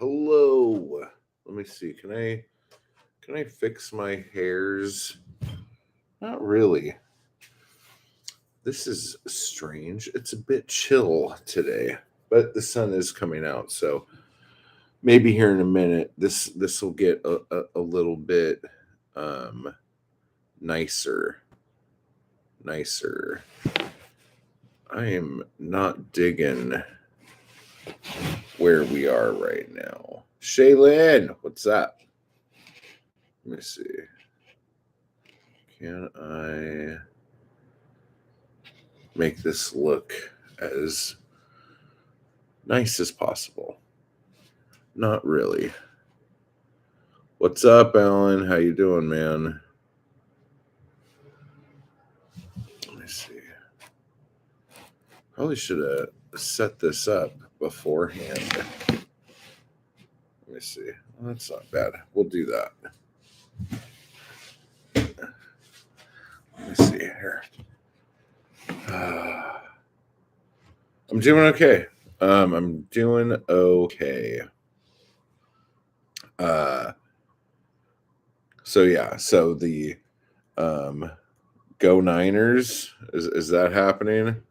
Hello. Let me see. Can I fix my hairs? Not really. This is strange. It's a bit chill today, but the sun is coming out, so maybe here in a minute this will get a little bit um nicer. Nicer. I am not digging where we are right now. Shaylin, what's up? Let me see. Can I make this look as nice as possible? Not really. What's up, Alan? How you doing, man? Let me see. Probably should have set this up beforehand. Let me see. Well, that's not bad. We'll do that. Let me see here. I'm doing okay. I'm doing okay. So yeah, so the Go Niners, is that happening?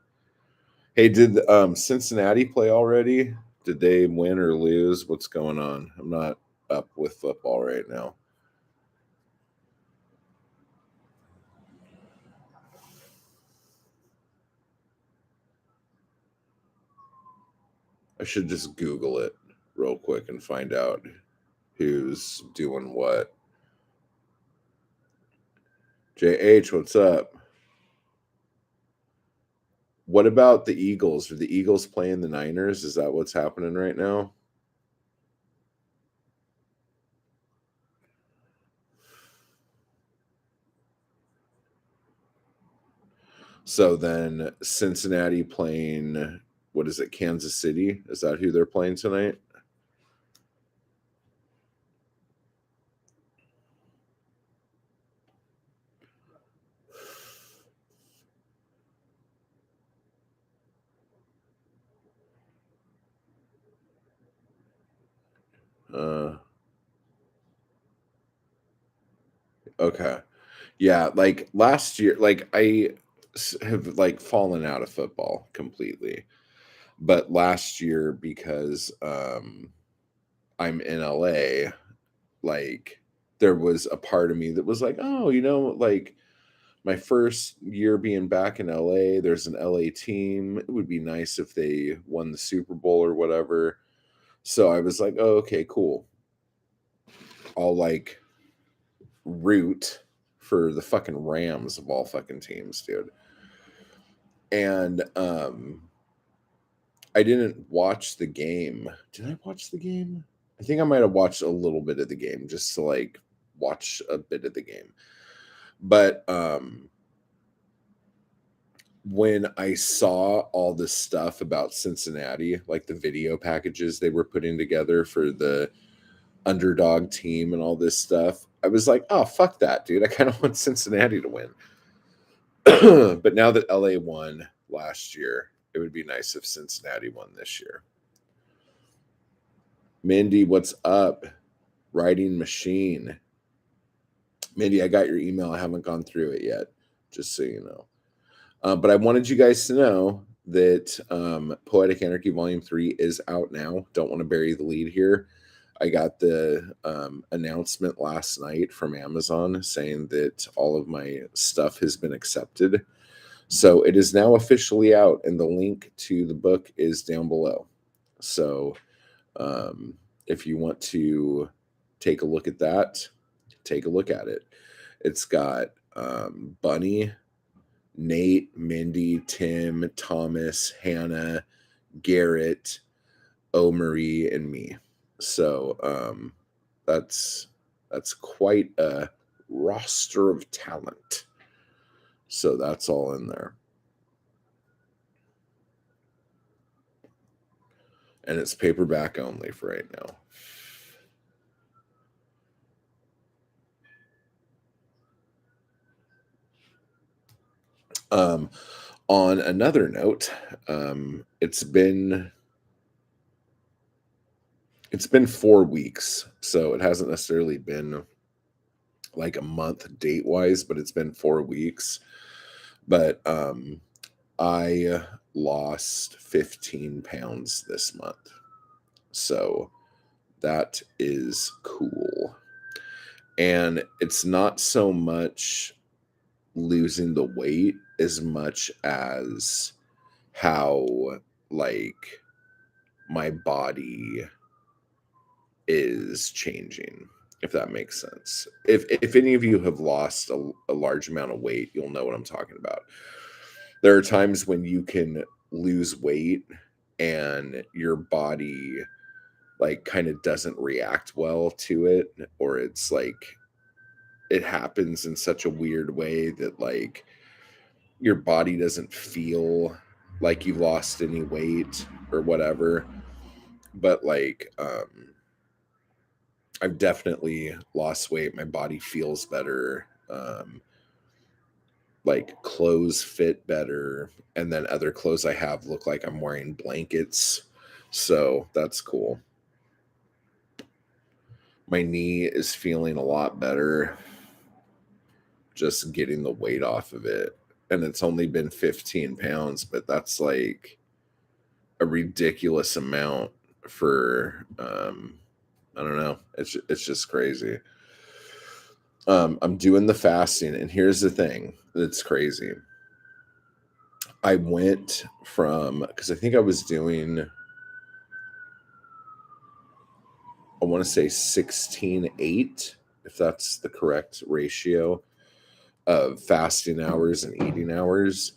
Hey, did Cincinnati play already? Did they win or lose? What's going on? I'm not up with football right now. I should just Google it real quick and find out who's doing what. JH, what's up? What about the Eagles? Are the Eagles playing the Niners? Is that what's happening right now? So then Cincinnati playing, what is it, Kansas City? Is that who they're playing tonight? Okay. Yeah, like last year, like I have like fallen out of football completely. But last year, because I'm in LA, like there was a part of me that was like, oh, like my first year being back in LA, there's an LA team. It would be nice if they won the Super Bowl or whatever. So I was like, oh, okay, cool. I'll like root for the fucking Rams of all fucking teams, dude. And I didn't watch the game. Did I watch the game? I think I might have watched a little bit of the game just to like watch a bit of the game. But when I saw all this stuff about Cincinnati, like the video packages they were putting together for the underdog team and all this stuff, I was like, oh, fuck that, dude. I kind of want Cincinnati to win. But now that LA won last year, it would be nice if Cincinnati won this year. Mindy, what's up? Writing machine. Mindy, I got your email. I haven't gone through it yet, just so you know. But I wanted you guys to know that Poetic Anarchy Volume 3 is out now. Don't want to bury the lead here. I got the announcement last night from Amazon saying that all of my stuff has been accepted. So it is now officially out, and the link to the book is down below. So if you want to take a look at that, take a look at it. It's got Bunny, Nate, Mindy, Tim, Thomas, Hannah, Garrett, Marie, and me. So that's quite a roster of talent. So that's all in there. And it's paperback only for right now. On another note, it's been It's been 4 weeks, so it hasn't necessarily been like a month date wise, but it's been 4 weeks. But I lost 15 pounds this month. So that is cool. And it's not so much losing the weight as much as how, like, my body is changing, if that makes sense. If any of you have lost a large amount of weight, you'll know what I'm talking about. There are times when you can lose weight and your body like kind of doesn't react well to it, or it's like it happens in such a weird way that like your body doesn't feel like you've lost any weight or whatever. But like I've definitely lost weight. My body feels better. Like clothes fit better, and then other clothes I have look like I'm wearing blankets. So that's cool. My knee is feeling a lot better just getting the weight off of it. And it's only been 15 pounds, but that's like a ridiculous amount for I don't know. It's just crazy. I'm doing the fasting, and here's the thing that's crazy. I went from, because I think I was doing, I want to say 16:8, if that's the correct ratio of fasting hours and eating hours.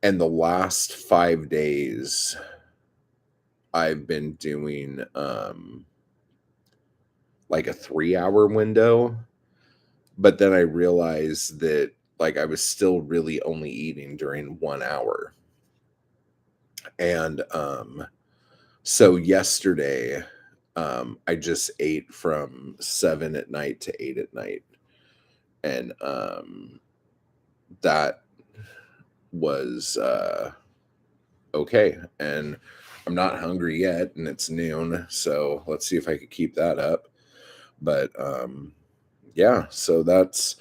And the last 5 days, I've been doing like a 3 hour window. But then I realized that like I was still really only eating during 1 hour. And so yesterday, I just ate from 7 at night to 8 at night. And that was okay. And I'm not hungry yet, and it's noon. So let's see if I could keep that up. But yeah, so that's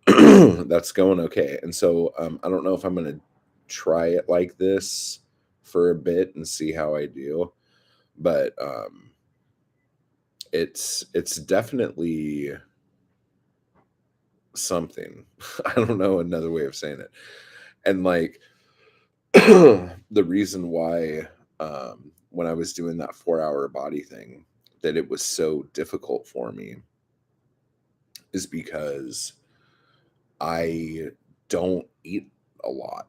that's going okay. And so I don't know if I'm gonna try it like this for a bit and see how I do. But it's definitely something. I don't know another way of saying it. And like the reason why when I was doing that 4 hour body thing that it was so difficult for me is because I don't eat a lot.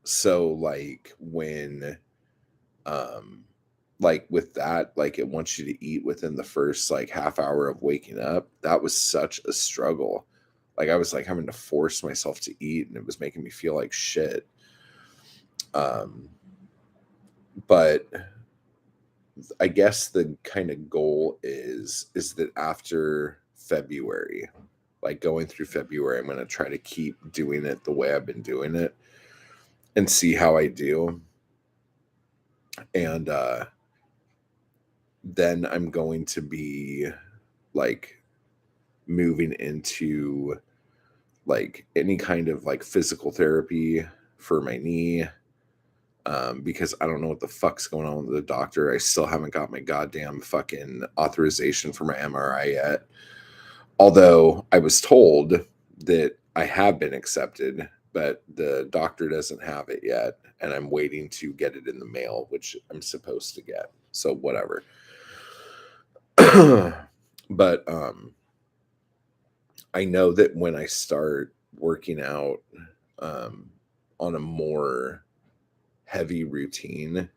So like when um like with that, like it wants you to eat within the first like half hour of waking up. That was such a struggle. Like I was like having to force myself to eat, and it was making me feel like shit. Um but I guess the kind of goal is that after February, like going through February, I'm going to try to keep doing it the way I've been doing it and see how I do. And then I'm going to be like moving into like any kind of like physical therapy for my knee, because I don't know what the fuck's going on with the doctor. I still haven't got my goddamn fucking authorization for my MRI yet. Although I was told that I have been accepted, but the doctor doesn't have it yet, and I'm waiting to get it in the mail, which I'm supposed to get. So whatever. But I know that when I start working out um, on a more heavy routine,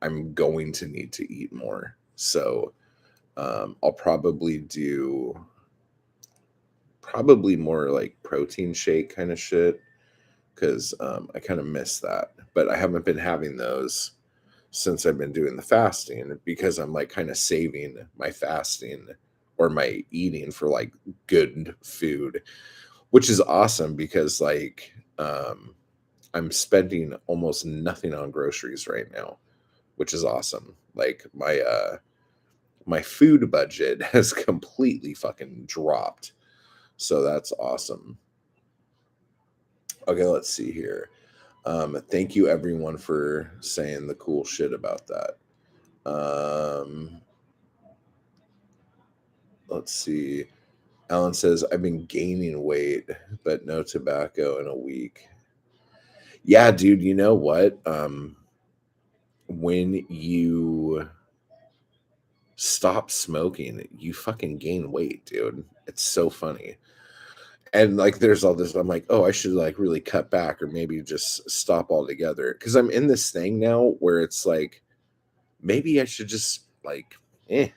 I'm going to need to eat more. So I'll probably more like protein shake kind of shit, because I kind of miss that. But I haven't been having those since I've been doing the fasting, because I'm like kind of saving my fasting or my eating for like good food, which is awesome because like I'm spending almost nothing on groceries right now, which is awesome. Like my food budget has completely fucking dropped. So that's awesome. Okay, let's see here. Thank you everyone for saying the cool shit about that. Let's see. Alan says, I've been gaining weight, but no tobacco in a week. Yeah, dude, you know what? When you stop smoking, you fucking gain weight, dude. It's so funny. And like there's all this, I'm like, oh, I should like really cut back or maybe just stop altogether. Cause I'm in this thing now where it's like, maybe I should just like, eh,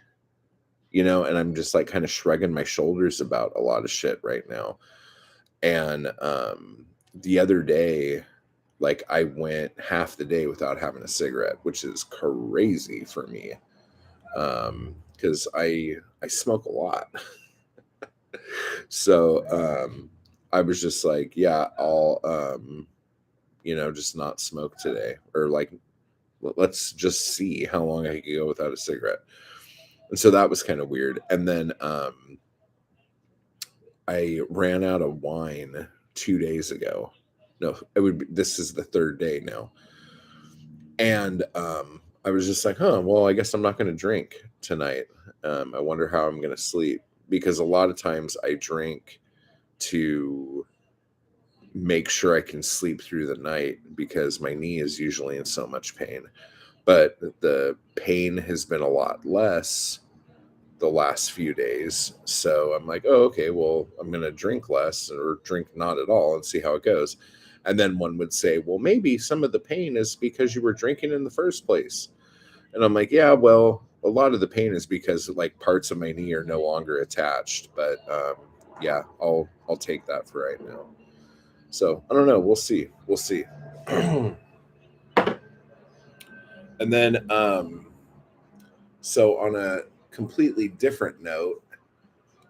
and I'm just like kind of shrugging my shoulders about a lot of shit right now. And the other day, like I went half the day without having a cigarette, which is crazy for me. Because I smoke a lot. So I was just like, yeah, I'll just not smoke today. Or like let's just see how long I can go without a cigarette. And so that was kind of weird. And then I ran out of wine 2 days ago. No, this is the third day now. And I was just like, well, I guess I'm not going to drink tonight. I wonder how I'm going to sleep, because a lot of times I drink to make sure I can sleep through the night because my knee is usually in so much pain. But the pain has been a lot less the last few days. So I'm like, oh, okay, well, I'm going to drink less or drink not at all and see how it goes. And then one would say, well, maybe some of the pain is because you were drinking in the first place. And I'm like, yeah, well, a lot of the pain is because like parts of my knee are no longer attached. But yeah, I'll take that for right now. So I don't know. We'll see. We'll see. And then so on a completely different note,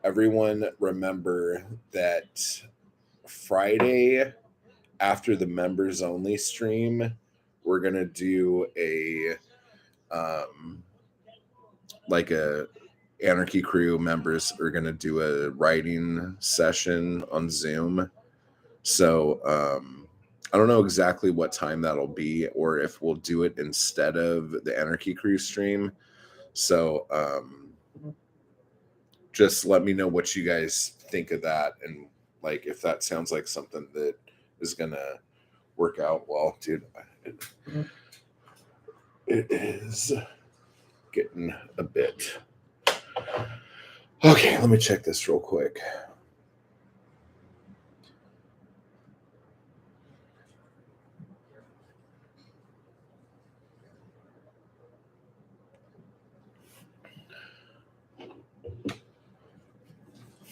everyone remember that Friday after the members only stream, we're gonna do a like a Anarchy crew members are gonna do a writing session on Zoom. So I don't know exactly what time that'll be, or if we'll do it instead of the Anarchy crew stream. So just let me know what you guys think of that, and like if that sounds like something that is gonna work out well, dude. It is getting a bit. Okay, let me check this real quick.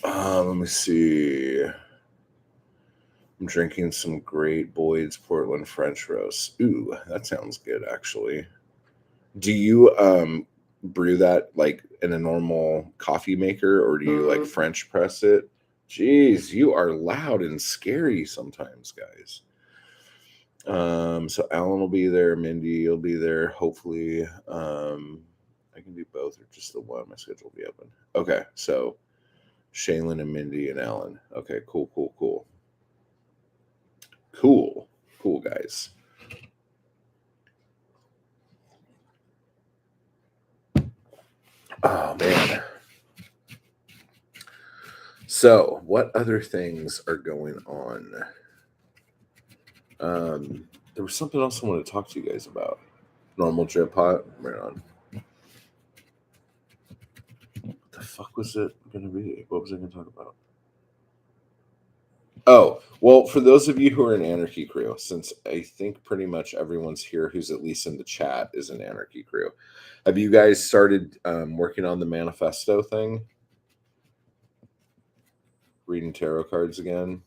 Let me see. I'm drinking some Great Boyd's Portland French roast. Ooh, that sounds good, actually. Do you brew that like in a normal coffee maker, or do you like French press it? Jeez, you are loud and scary sometimes, guys. So Alan will be there, Mindy will be there, hopefully. I can do both or just the one. My schedule will be open. Okay, so Shaylin and Mindy and Alan. Okay, cool. Cool, guys. Oh man. So, what other things are going on? There was something else I wanted to talk to you guys about. Normal drip pot. Right on. What the fuck was it going to be? What was I going to talk about? Oh, well, for those of you who are in Anarchy Crew, since I think pretty much everyone's here who's at least in the chat is an Anarchy Crew, have you guys started working on the manifesto thing? Reading tarot cards again?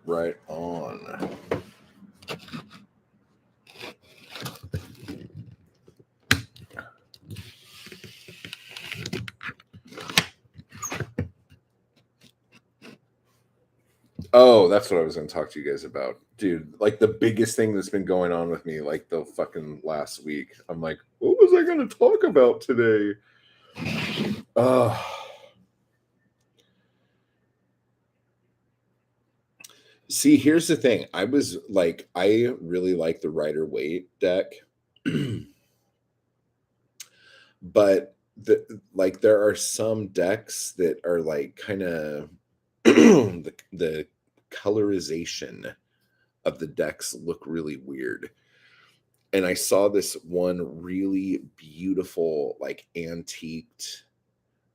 Right on. Oh, that's what I was gonna talk to you guys about. Dude, like the biggest thing that's been going on with me like the fucking last week. I'm like, what was I gonna talk about today? Uh See, here's the thing. I really like the Rider Waite deck, but there are some decks that are like kind of the colorization of the decks look really weird. And I saw this one really beautiful, like antiqued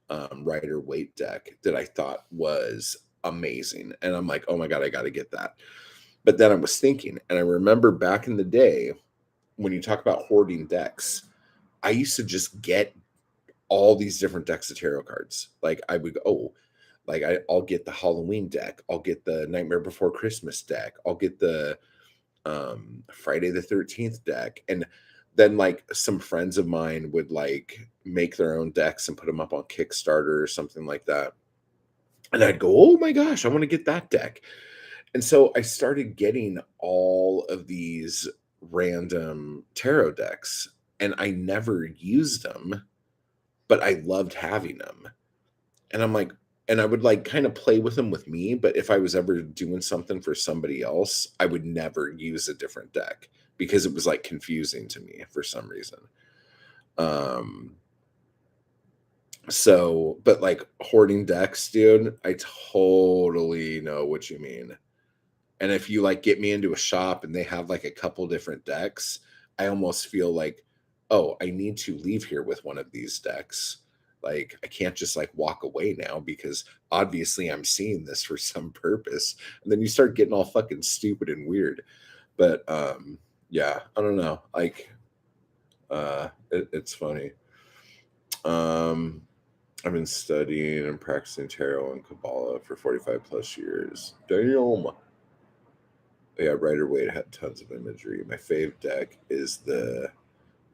Rider Waite deck that I thought was amazing. And I'm like, oh my God, I got to get that. But then I was thinking, and I remember back in the day when you talk about hoarding decks, I used to just get all these different decks of tarot cards. Like I would go, oh, I'll get the Halloween deck, I'll get the Nightmare Before Christmas deck, I'll get the Friday the 13th deck. And then like some friends of mine would like make their own decks and put them up on Kickstarter or something like that. And I'd go, oh my gosh, I want to get that deck. And so I started getting all of these random tarot decks and I never used them, but I loved having them. And I'm like, and I would like kind of play with them with me, but if I was ever doing something for somebody else, I would never use a different deck because it was like confusing to me for some reason. Um, so, but like hoarding decks, dude, I totally know what you mean. And if you like get me into a shop and they have like a couple different decks, I almost feel like, oh, I need to leave here with one of these decks. Like I can't just like walk away now because obviously I'm seeing this for some purpose. And then you start getting all fucking stupid and weird. But yeah, I don't know. Like it's funny. Um I've been studying and practicing tarot and Kabbalah for 45 plus years. Damn. Yeah, Rider Waite had tons of imagery. My fave deck is the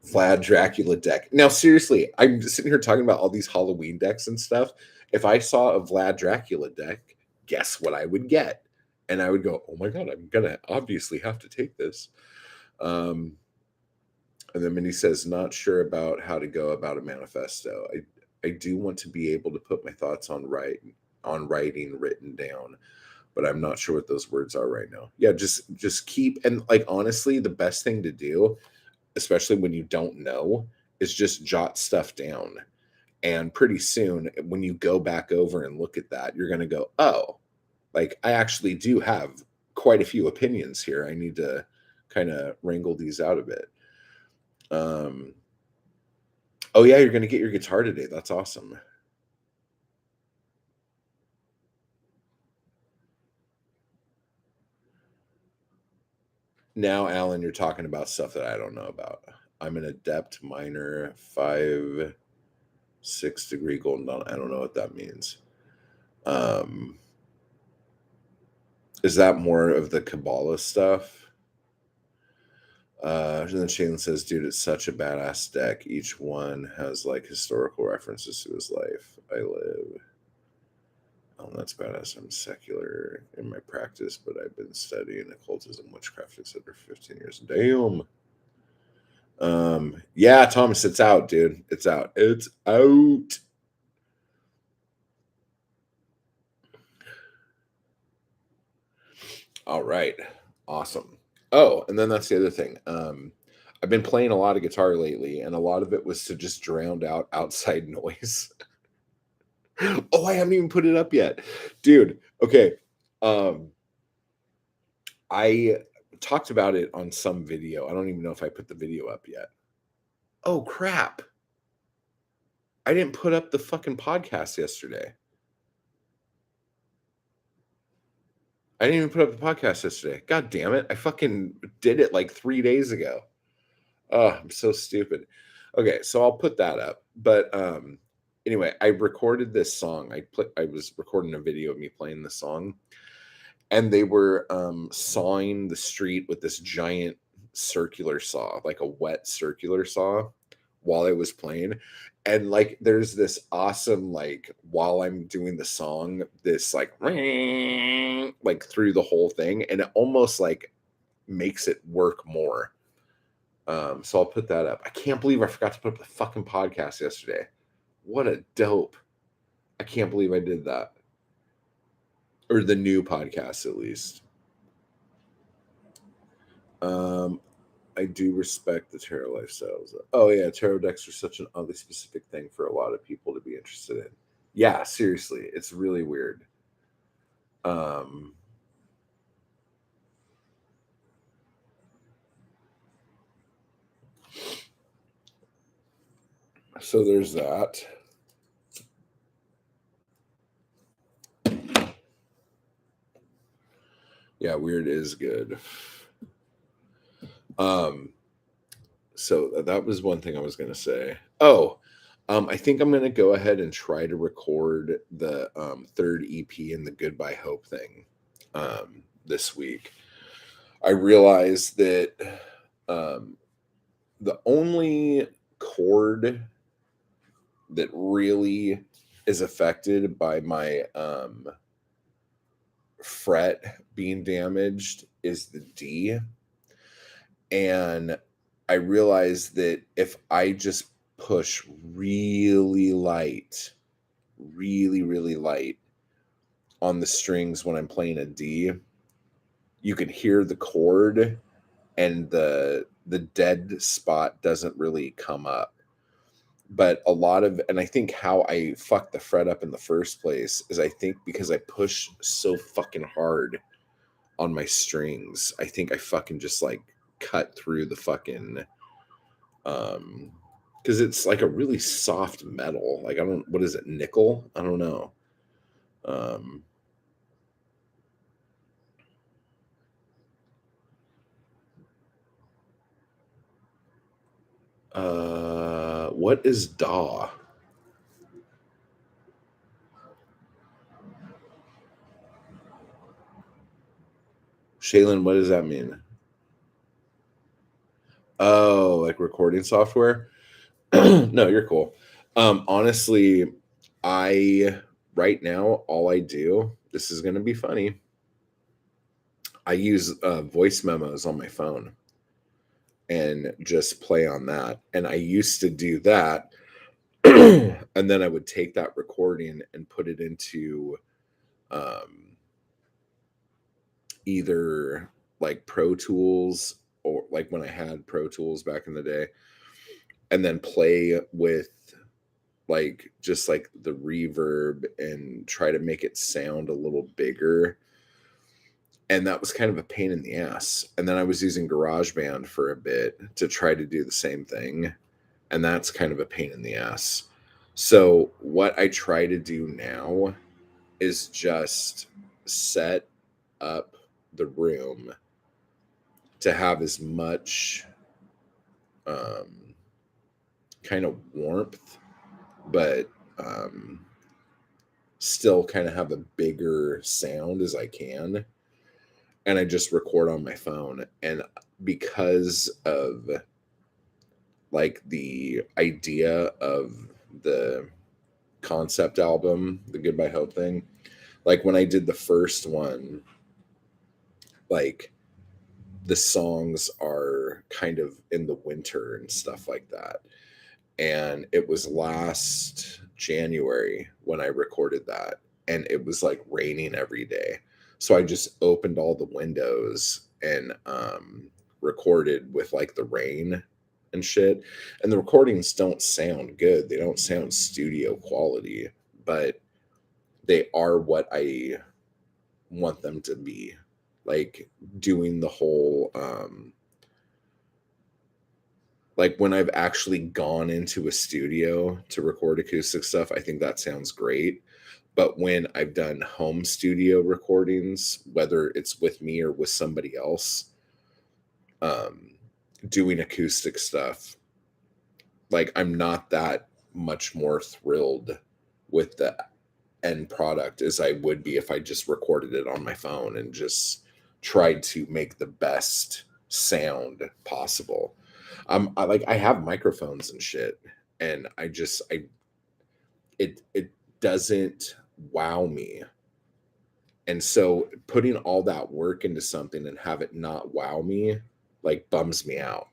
Vlad Dracula deck. Now, seriously, I'm just sitting here talking about all these Halloween decks and stuff. If I saw a Vlad Dracula deck, guess what I would get? And I would go, oh my God, I'm going to obviously have to take this. And then Minnie says, not sure about how to go about a manifesto. I do want to be able to put my thoughts on writing written down, but I'm not sure what those words are right now. Yeah, just keep, and like honestly, the best thing to do, especially when you don't know, is just jot stuff down. And pretty soon when you go back over and look at that, you're going to go, oh, like I actually do have quite a few opinions here. I need to kind of wrangle these out a bit. Um oh yeah, you're going to get your guitar today. That's awesome. Now, Alan, you're talking about stuff that I don't know about. I'm an adept minor 5 6 degree golden dawn. I don't know what that means. Um, is that more of the Kabbalah stuff? And then Shane says, dude, it's such a badass deck. Each one has like historical references to his life. I live. Oh, that's badass. I'm secular in my practice, but I've been studying occultism, witchcraft, etc. for 15 years. Damn. Yeah, Thomas, it's out, dude. It's out. It's out. All right. Awesome. Oh, and then that's the other thing. I've been playing a lot of guitar lately, and a lot of it was to just drown out outside noise. Oh, I haven't even put it up yet. Dude, okay. Um, I talked about it on some video. I don't even know if I put the video up yet. Oh, crap. I didn't put up the fucking podcast yesterday. I didn't even put up the podcast yesterday. God damn it. I fucking did it like 3 days ago. Oh, I'm so stupid. Okay, so I'll put that up. But anyway, I recorded this song. I was recording a video of me playing the song, and they were sawing the street with this giant circular saw, like a wet circular saw, while I was playing. And like there's this awesome like while I'm doing the song, this like through the whole thing, and it almost like makes it work more. So I'll put that up. I can't believe I forgot to put up the fucking podcast yesterday. What a dope. I can't believe I did that. Or the new podcast at least. I do respect the tarot lifestyles. Oh yeah, tarot decks are such an oddly specific thing for a lot of people to be interested in. Yeah, seriously, it's really weird. Um, so there's that. Yeah, weird is good. So that was one thing I was gonna say. Oh, I think I'm gonna go ahead and try to record the third EP in the Goodbye Hope thing this week. I realized that um, the only chord that really is affected by my fret being damaged is the D. And I realized that if I just push really light on the strings when I'm playing a D, you can hear the chord and the dead spot doesn't really come up. But a lot of, and I think how I fucked the fret up in the first place is I think because I push so fucking hard on my strings, I think I fucking just like cut through the fucking because it's like a really soft metal. Like I don't, what is it, nickel? I don't know. Um what is DAW? Shaylin, what does that mean? Oh, like recording software? No, you're cool. Honestly, I right now all I do, this is gonna be funny. I use voice memos on my phone and just play on that. And I used to do that. And then I would take that recording and put it into um, either like Pro Tools or like when I had Pro Tools back in the day, and then play with like just like the reverb and try to make it sound a little bigger. And that was kind of a pain in the ass. And then I was using GarageBand for a bit to try to do the same thing. And that's kind of a pain in the ass. So, what I try to do now is just set up the room to have as much um, kind of warmth, but still kind of have a bigger sound as I can. And I just record on my phone. And because of like the idea of the concept album, the Goodbye Hope thing, like when I did the first one, like the songs are kind of in the winter and stuff like that. And it was last January when I recorded that, and it was like raining every day. So I just opened all the windows and recorded with like the rain and shit. And the recordings don't sound good. They don't sound studio quality, but they are what I want them to be. Like doing the whole like when I've actually gone into a studio to record acoustic stuff, I think that sounds great. But when I've done home studio recordings, whether it's with me or with somebody else, um, doing acoustic stuff, like I'm not that much more thrilled with the end product as I would be if I just recorded it on my phone and just tried to make the best sound possible. I have microphones and shit, and it doesn't wow me. And so putting all that work into something and have it not wow me, like, bums me out.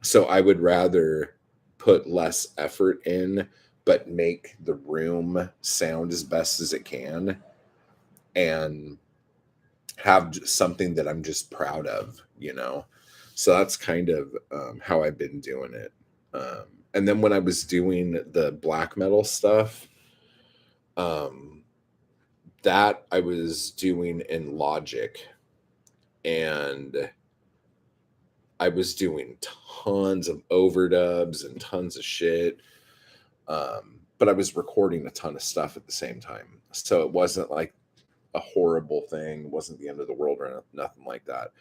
So I would rather put less effort in, but make the room sound as best as it can and have something that I'm just proud of, you know? So that's kind of how I've been doing it. And then when I was doing the black metal stuff, um, that I was doing in Logic, and I was doing tons of overdubs and tons of shit. But I was recording a ton of stuff at the same time. So it wasn't like a horrible thing, it wasn't the end of the world or nothing like that.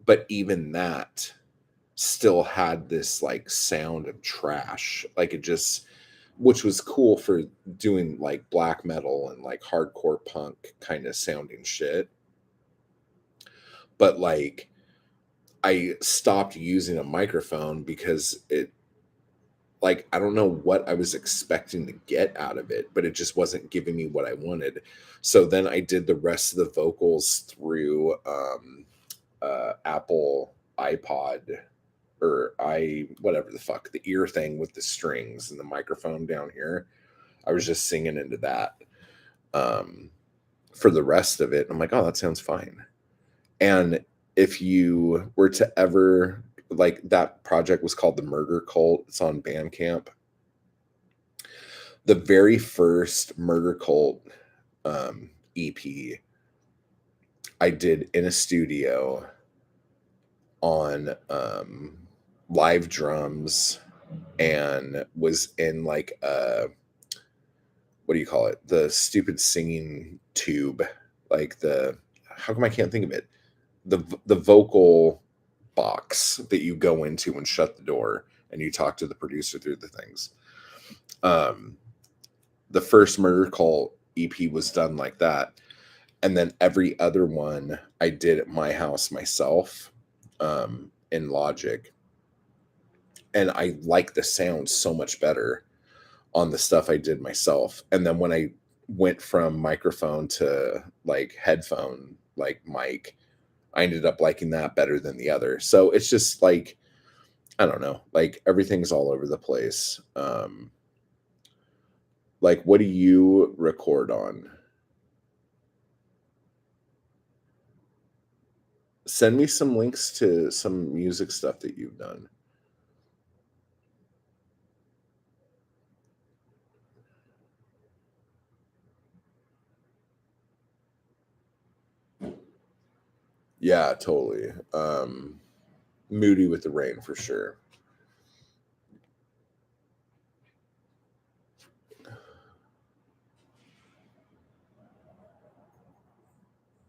But even that still had this like sound of trash. Like it just, which was cool for doing like black metal and like hardcore punk kind of sounding shit. But like I stopped using a microphone because it, like, I don't know what I was expecting to get out of it, but it just wasn't giving me what I wanted. So then I did the rest of the vocals through Apple iPod, or I whatever the fuck, the ear thing with the strings and the microphone down here. I was just singing into that um, for the rest of it. I'm like, oh, that sounds fine. And if you were to ever, like, that project was called The Murder Cult. It's on Bandcamp. The very first Murder Cult EP I did in a studio on live drums, and was in like what do you call it? The stupid singing tube, like the, how come I can't think of it? The vocal box that you go into and shut the door and you talk to the producer through the things. Um, the first Murder Cult EP was done like that. And then every other one I did at my house myself in Logic. And I like the sound so much better on the stuff I did myself. And then when I went from microphone to like headphone, like mic, I ended up liking that better than the other. So it's just like, I don't know, like everything's all over the place. Like, what do you record on? Send me some links to some music stuff that you've done. Yeah, totally. Moody with the Rain for sure.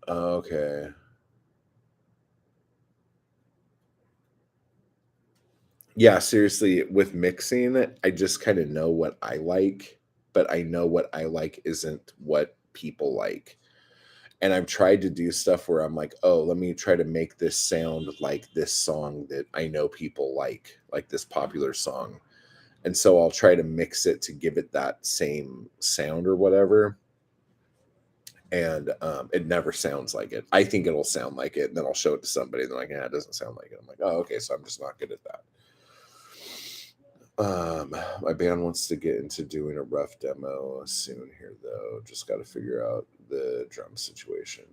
Okay. Yeah, seriously, with mixing, I just kind of know what I like, but I know what I like isn't what people like. And I've tried to do stuff where I'm like, oh, let me try to make this sound like this song that I know people like this popular song. And so I'll try to mix it to give it that same sound or whatever. And it never sounds like it. I think it'll sound like it, and then I'll show it to somebody, and they're like, yeah, it doesn't sound like it. I'm like, oh, okay, so I'm just not good at that. My band wants to get into doing a rough demo soon here, though. Just got to figure out the drum situation.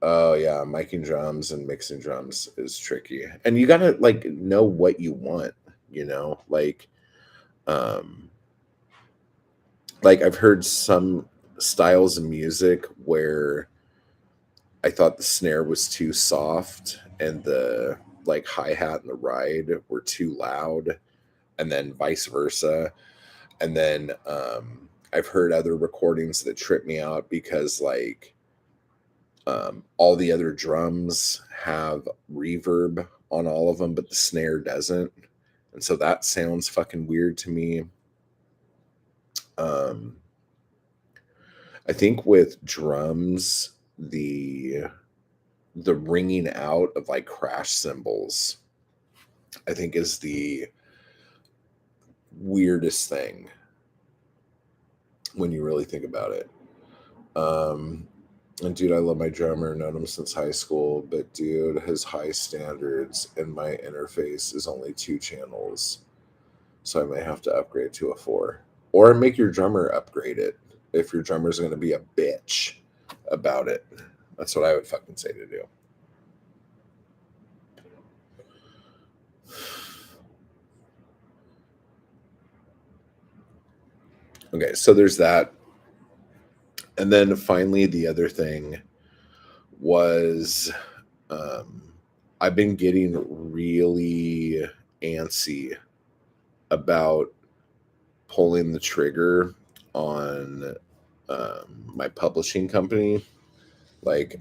Oh yeah, miking drums and mixing drums is tricky, and you gotta like know what you want. You know, um, like I've heard some styles of music where I thought the snare was too soft and the like hi hat and the ride were too loud, and then vice versa. And then I've heard other recordings that trip me out because like all the other drums have reverb on all of them, but the snare doesn't, and so that sounds fucking weird to me. Um, I think with drums, the the ringing out of like crash cymbals, I think, is the weirdest thing when you really think about it. And dude, I love my drummer, known him since high school, but dude, his high standards and my interface is only 2 channels. So I might have to upgrade to a 4. Or make your drummer upgrade it if your drummer's gonna be a bitch about it. That's what I would fucking say to do. Okay, so there's that. And then finally, the other thing was I've been getting really antsy about pulling the trigger on my publishing company, like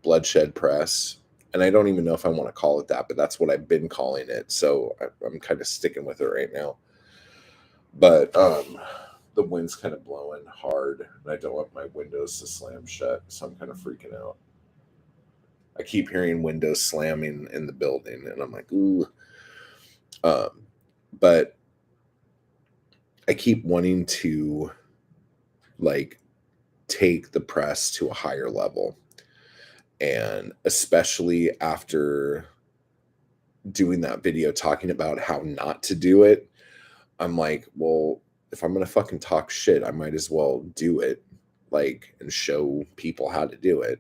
Bloodshed Press. And I don't even know if I want to call it that, but that's what I've been calling it. So I'm kind of sticking with it right now. But the wind's kind of blowing hard, and I don't want my windows to slam shut, so I'm kind of freaking out. I keep hearing windows slamming in the building, and I'm like, ooh. But I keep wanting to like take the press to a higher level, and especially after doing that video talking about how not to do it, I'm like, well, if I'm gonna fucking talk shit, I might as well do it, like, and show people how to do it.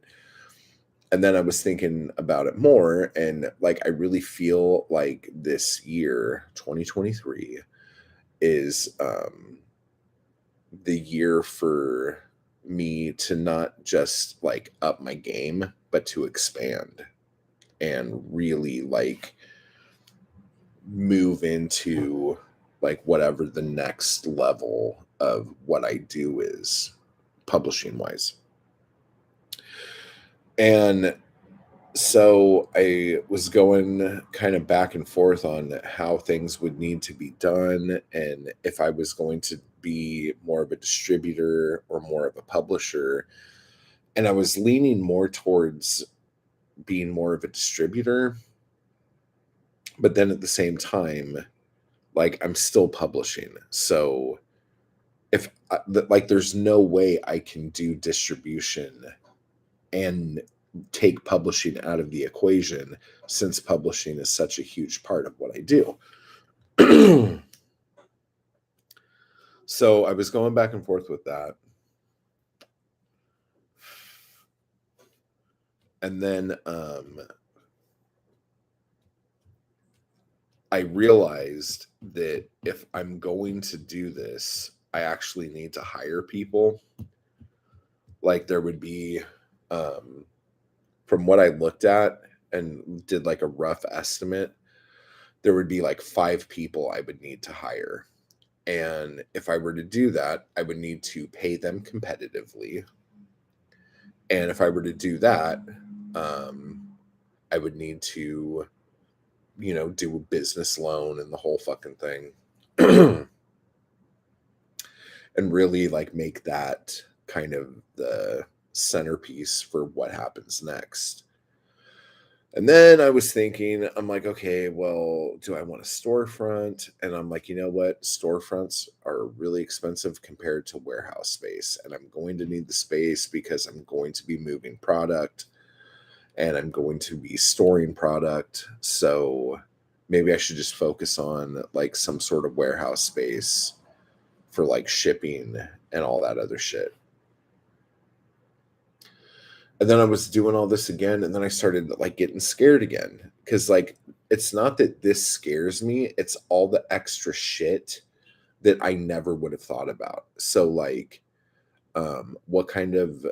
And then I was thinking about it more, and like, I really feel like this year, 2023, is the year for me to not just like up my game, but to expand and really like move into like whatever the next level of what I do is, publishing wise. And so I was going kind of back and forth on how things would need to be done, and if I was going to be more of a distributor or more of a publisher. And I was leaning more towards being more of a distributor, but then at the same time, like, I'm still publishing. So if like, there's no way I can do distribution and take publishing out of the equation, since publishing is such a huge part of what I do. So I was going back and forth with that. And then I realized that if I'm going to do this, I actually need to hire people. Like, there would be, from what I looked at and did like a rough estimate, there would be like 5 people I would need to hire. And if I were to do that, I would need to pay them competitively. And if I were to do that, I would need to, do a business loan and the whole fucking thing. And really like make that kind of the centerpiece for what happens next. And then I was thinking, I'm like, okay, well, do I want a storefront? And I'm like, you know what? Storefronts are really expensive compared to warehouse space. And I'm going to need the space because I'm going to be moving product and I'm going to be storing product. So maybe I should just focus on like some sort of warehouse space for like shipping and all that other shit. And then I was doing all this again, and then I started like getting scared again, because like, it's not that this scares me, it's all the extra shit that I never would have thought about. So like, what kind of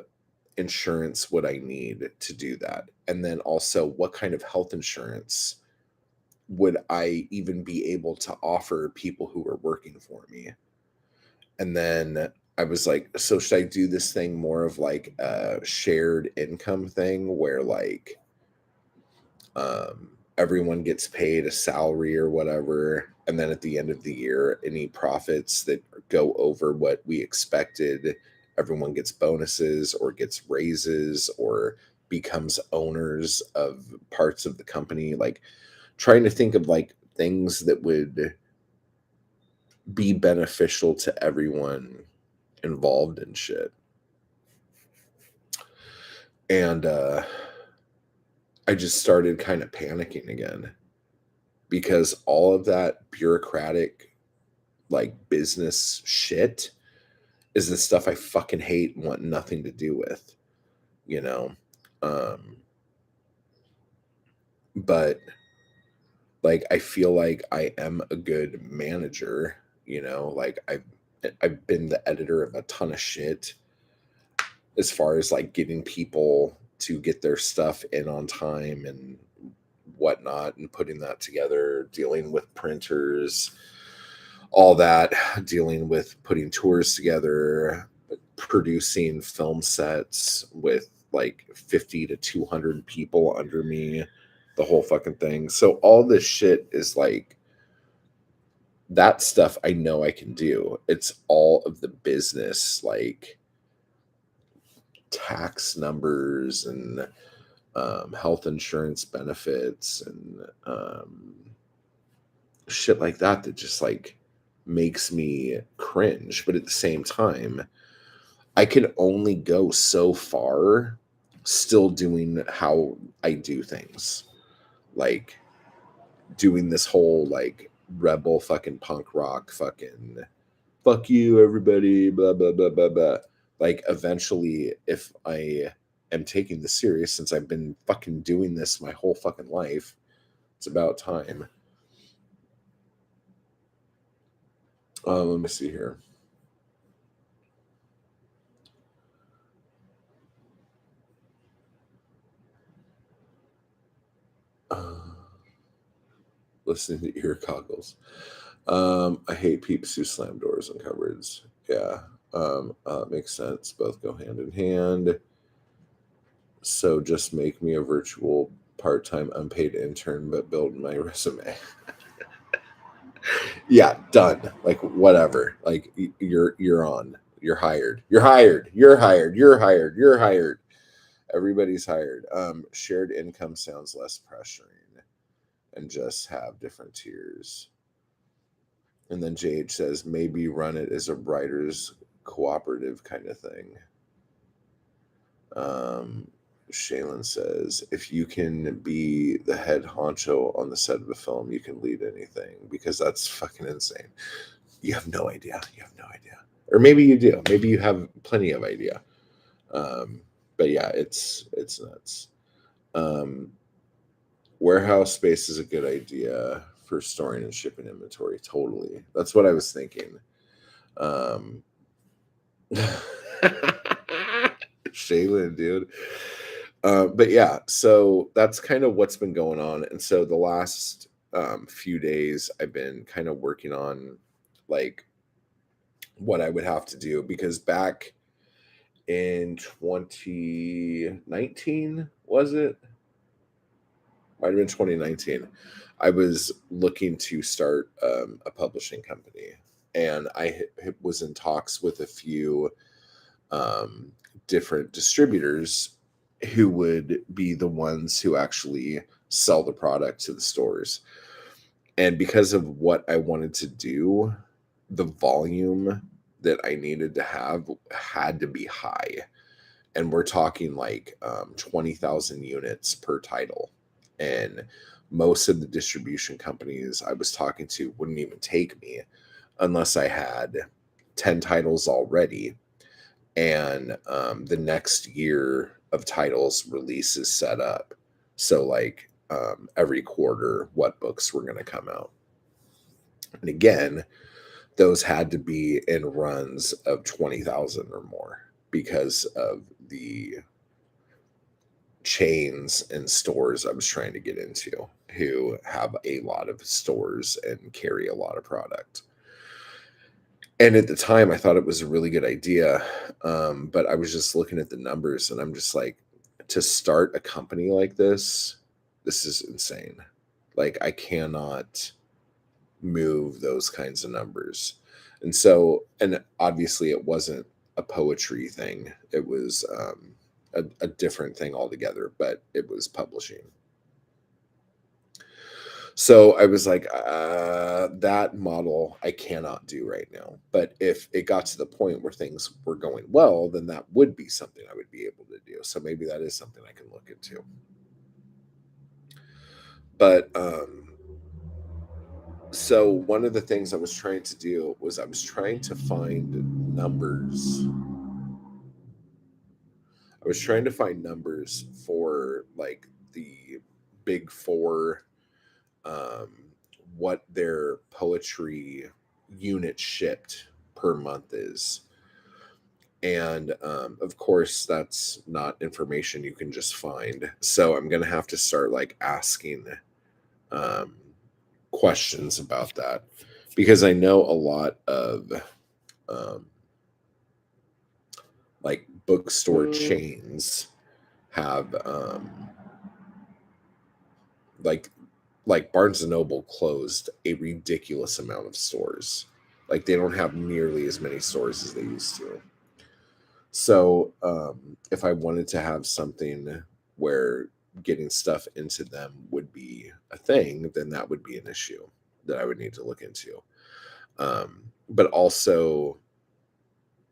insurance would I need to do that? And then also, what kind of health insurance would I even be able to offer people who are working for me? And then I was like, so should I do this thing more of like a shared income thing where like everyone gets paid a salary or whatever, and then at the end of the year, any profits that go over what we expected, everyone gets bonuses or gets raises or becomes owners of parts of the company, like trying to think of like things that would be beneficial to everyone involved in shit. And I just started kind of panicking again because all of that bureaucratic, like business shit is the stuff I fucking hate and want nothing to do with, you know? Um, but like I feel like I am a good manager, like I've been the editor of a ton of shit as far as like getting people to get their stuff in on time and whatnot and putting that together, dealing with printers, all that, dealing with putting tours together, producing film sets with like 50 to 200 people under me, the whole fucking thing. So all this shit is like that stuff I know I can do. It's all of the business, like tax numbers and health insurance benefits and shit like that that just like makes me cringe. But at the same time, I can only go so far still doing how I do things. Like doing this whole like rebel fucking punk rock fucking fuck you everybody blah blah blah blah blah. Like eventually if I am taking this serious, since I've been fucking doing this my whole fucking life, it's about time. Let me see here. Uh, Listening to ear cockles. I hate peeps who slam doors on cupboards. Yeah, makes sense. Both go hand in hand. So just make me a virtual part-time unpaid intern, but build my resume. Yeah, done. Like whatever. Like you're on. You're hired. You're hired. You're hired. You're hired. You're hired. Everybody's hired. Shared income sounds less pressuring, and just have different tiers. And then JH says maybe run it as a writers cooperative kind of thing. Shaylin says if you can be the head honcho on the set of a film, you can lead anything, because that's fucking insane. You have no idea. You have no idea. Or maybe you do. Maybe you have plenty of idea. But yeah, it's nuts. Warehouse space is a good idea for storing and shipping inventory. Totally. That's what I was thinking. Um, Shaylin, dude. But yeah, so that's kind of what's been going on. And so the last few days, I've been kind of working on like what I would have to do, because back in 2019, was it? Might have been 2019. I was looking to start a publishing company, and was in talks with a few um, different distributors who would be the ones who actually sell the product to the stores. And because of what I wanted to do, the volume that I needed to have had to be high. And we're talking like 20,000 units per title. And most of the distribution companies I was talking to wouldn't even take me unless I had 10 titles already, and the next year of titles releases set up. So like every quarter, what books were going to come out. And again, those had to be in runs of 20,000 or more because of the chains and stores I was trying to get into, who have a lot of stores and carry a lot of product. And at the time, I thought it was a really good idea. But I was just looking at the numbers and I'm just like, to start a company like this is insane. Like, I cannot move those kinds of numbers. And obviously, it wasn't a poetry thing, it was a different thing altogether, but it was publishing. So I was like, that model I cannot do right now. But if it got to the point where things were going well, then that would be something I would be able to do. So maybe that is something I can look into. But so one of the things I was trying to do was I was trying to find numbers. I was trying to find numbers for like the big four, um, what their poetry unit shipped per month is. And of course, that's not information you can just find. So I'm going to have to start like asking um, questions about that because I know a lot of um, like bookstore chains have like Barnes and Noble closed a ridiculous amount of stores. Like they don't have nearly as many stores as they used to. So if I wanted to have something where getting stuff into them would be a thing, then that would be an issue that I would need to look into. But also,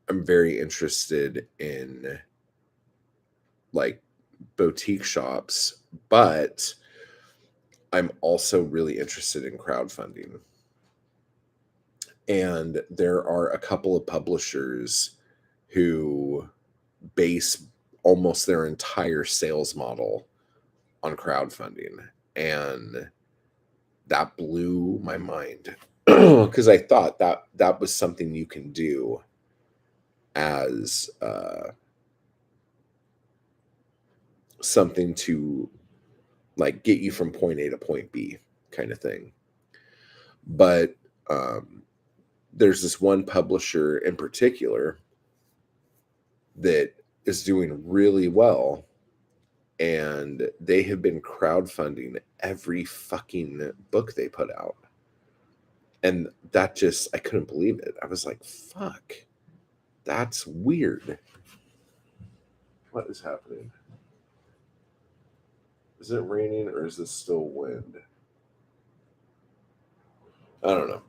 I'm very interested in like boutique shops, but I'm also really interested in crowdfunding. And there are a couple of publishers who base almost their entire sales model on crowdfunding. And that blew my mind because I thought that that was something you can do as something to like get you from point A to point B kind of thing. But there's this one publisher in particular that is doing really well, and they have been crowdfunding every fucking book they put out. And that just, I couldn't believe it. I was like, fuck, that's weird. What is happening? Is it raining or is this still wind? I don't know.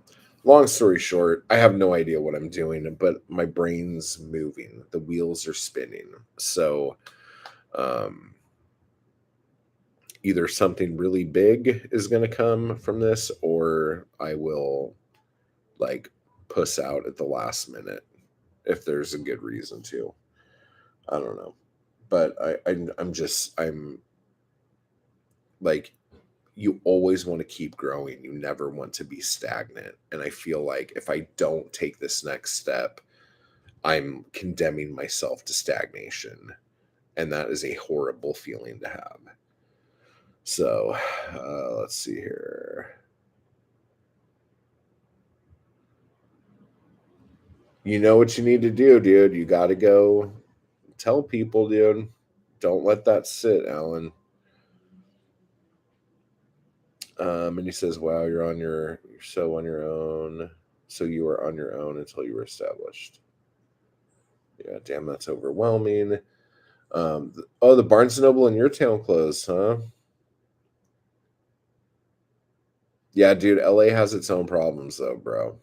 Long story short, I have no idea what I'm doing, but my brain's moving. The wheels are spinning. So, um, either something really big is going to come from this, or I will like puss out at the last minute if there's a good reason to. I don't know, but I'm like, you always want to keep growing. You never want to be stagnant. And I feel like if I don't take this next step, I'm condemning myself to stagnation. And that is a horrible feeling to have. So let's see here. You know what you need to do, dude. You got to go tell people, dude. Don't let that sit, Alan. And he says, "Wow, you're so on your own. So you were on your own until you were established." Yeah, damn, that's overwhelming. Oh, the Barnes and Noble in your town closed, huh? Yeah, dude, LA has its own problems, though, bro.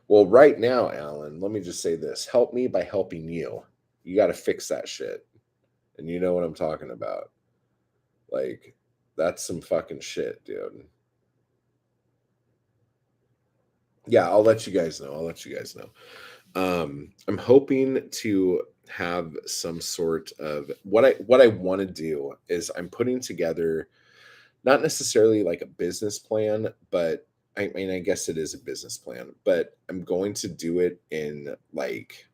Well, right now, Alan, let me just say this: help me by helping you. You got to fix that shit, and you know what I'm talking about. Like, that's some fucking shit, dude. Yeah, I'll let you guys know. I'll let you guys know. I'm hoping to have some sort of what I want to do is I'm putting together not necessarily like a business plan, but I mean I guess it is a business plan, but I'm going to do it in like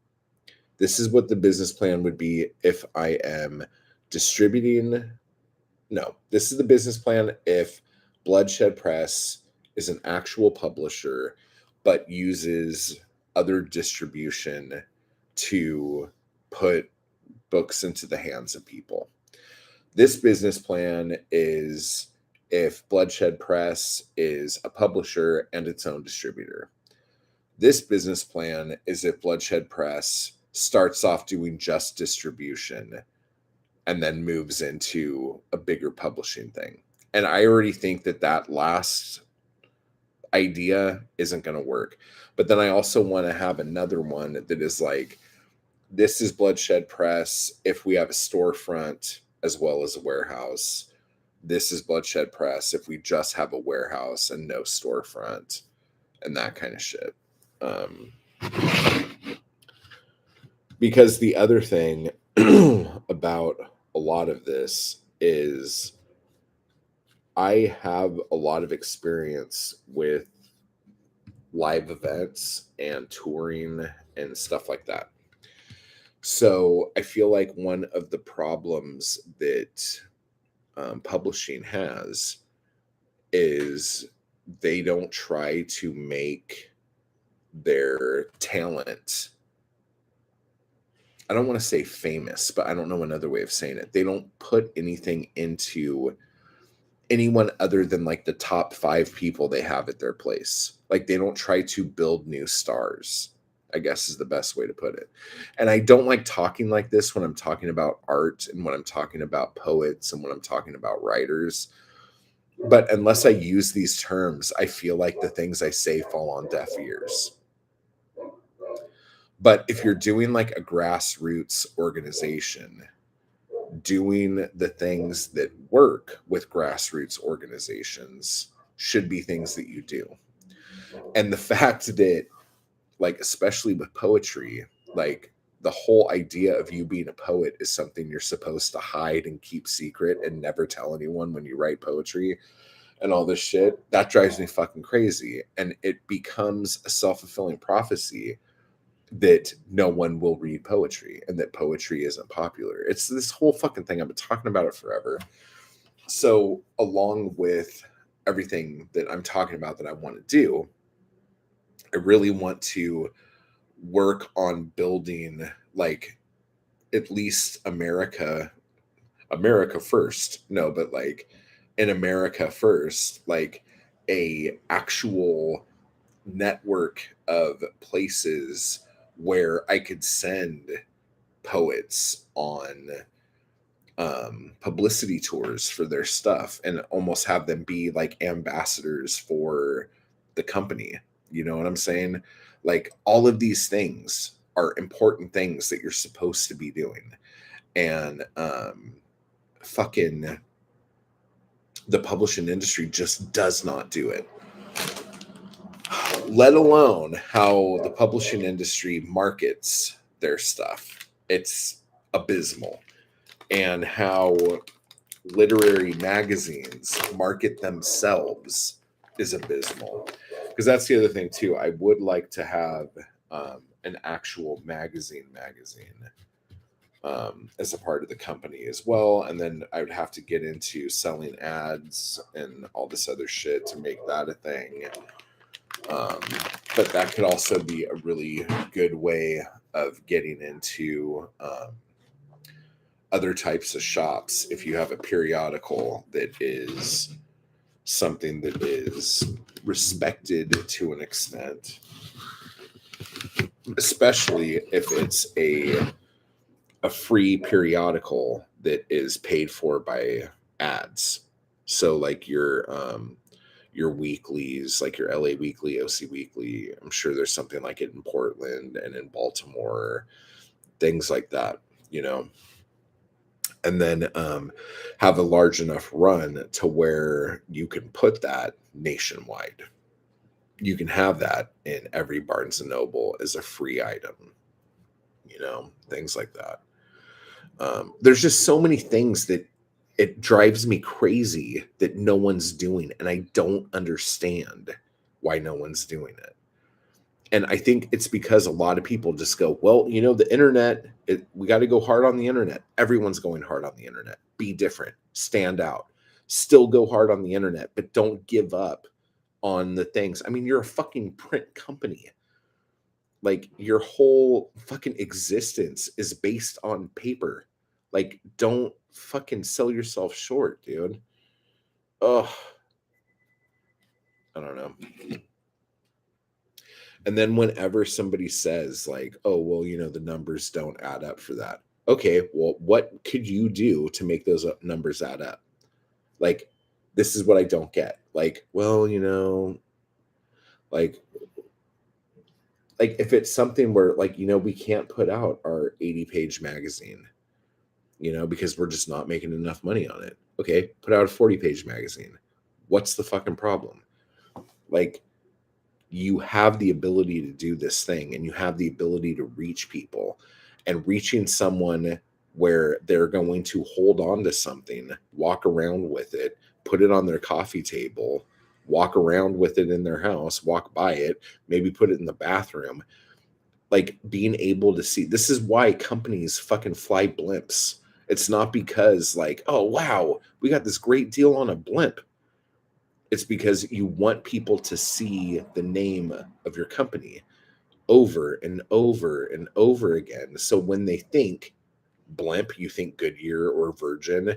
this is what the business plan would be if I am distributing. No, this is the business plan if Bloodshed Press is an actual publisher but uses other distribution to put books into the hands of people. This business plan is if Bloodshed Press is a publisher and its own distributor. This business plan is if Bloodshed Press starts off doing just distribution and then moves into a bigger publishing thing. And I already think that that last idea isn't going to work. But then I also want to have another one that is like, this is Bloodshed Press if we have a storefront as well as a warehouse. This is Bloodshed Press if we just have a warehouse and no storefront and that kind of shit. Because the other thing about a lot of this is I have a lot of experience with live events and touring and stuff like that. So I feel like one of the problems that publishing has is they don't try to make their talent, I don't want to say famous, but I don't know another way of saying it. They don't put anything into anyone other than like the top 5 people they have at their place. Like they don't try to build new stars, I guess is the best way to put it. And I don't like talking like this when I'm talking about art and when I'm talking about poets and when I'm talking about writers. But unless I use these terms, I feel like the things I say fall on deaf ears. But if you're doing like a grassroots organization, doing the things that work with grassroots organizations should be things that you do. And the fact that, like, especially with poetry, like, the whole idea of you being a poet is something you're supposed to hide and keep secret and never tell anyone when you write poetry and all this shit, that drives me fucking crazy. And it becomes a self-fulfilling prophecy that no one will read poetry and that poetry isn't popular. It's this whole fucking thing. I've been talking about it forever. So, along with everything that I'm talking about that I want to do, I really want to work on building, like, at least America first. No, but like in America first, like a actual network of places where I could send poets on publicity tours for their stuff and almost have them be like ambassadors for the company. You know what I'm saying? Like all of these things are important things that you're supposed to be doing. And fucking the publishing industry just does not do it. Let alone how the publishing industry markets their stuff. It's abysmal. And how literary magazines market themselves is abysmal. Because that's the other thing too. I would like to have an actual magazine as a part of the company as well. And then I would have to get into selling ads and all this other shit to make that a thing. But that could also be a really good way of getting into other types of shops if you have a periodical that is something that is respected to an extent, especially if it's a free periodical that is paid for by ads. So like your weeklies, like your LA Weekly, OC Weekly, I'm sure there's something like it in Portland and in Baltimore, things like that, you know. And then have a large enough run to where you can put that nationwide. You can have that in every Barnes and Noble as a free item, you know, things like that. There's just so many things that it drives me crazy that no one's doing, and I don't understand why no one's doing it. And I think it's because a lot of people just go, well, you know, the internet, we got to go hard on the internet. Everyone's going hard on the internet. Be different, stand out, still go hard on the internet, but don't give up on the things. I mean, you're a fucking print company. Like your whole fucking existence is based on paper. Like, don't fucking sell yourself short, dude. Ugh. I don't know. And then whenever somebody says like, oh, well, the numbers don't add up for that. Okay, well, what could you do to make those numbers add up? Like, this is what I don't get. Like, well, like if it's something where like, we can't put out our 80-page magazine, because we're just not making enough money on it. Okay, put out a 40-page magazine. What's the fucking problem? Like, you have the ability to do this thing and you have the ability to reach people, and reaching someone where they're going to hold on to something, walk around with it, put it on their coffee table, walk around with it in their house, walk by it, maybe put it in the bathroom. Like, being able to see, this is why companies fucking fly blimps. It's not because like, oh wow, we got this great deal on a blimp. It's because you want people to see the name of your company over and over and over again. So when they think blimp, you think Goodyear or Virgin,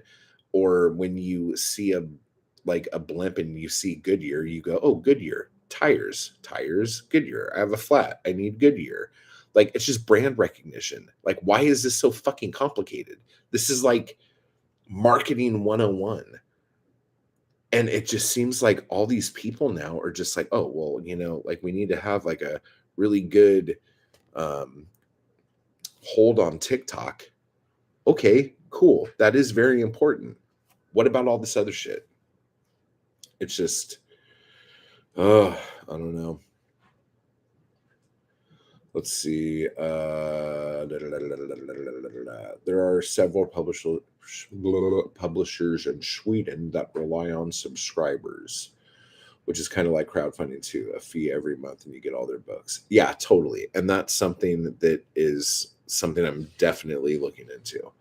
or when you see a blimp and you see Goodyear, you go, "Oh, Goodyear, tires, Goodyear. I have a flat. I need Goodyear." Like, it's just brand recognition. Like, why is this so fucking complicated? This is like marketing 101. And it just seems like all these people now are just like, oh, well, like, we need to have like a really good um, hold on TikTok. Okay, cool. That is very important. What about all this other shit? It's just, oh, I don't know. Let's see. There are several publishers in Sweden that rely on subscribers, which is kind of like crowdfunding too, a fee every month and you get all their books. Yeah, totally. And that's something that is something I'm definitely looking into.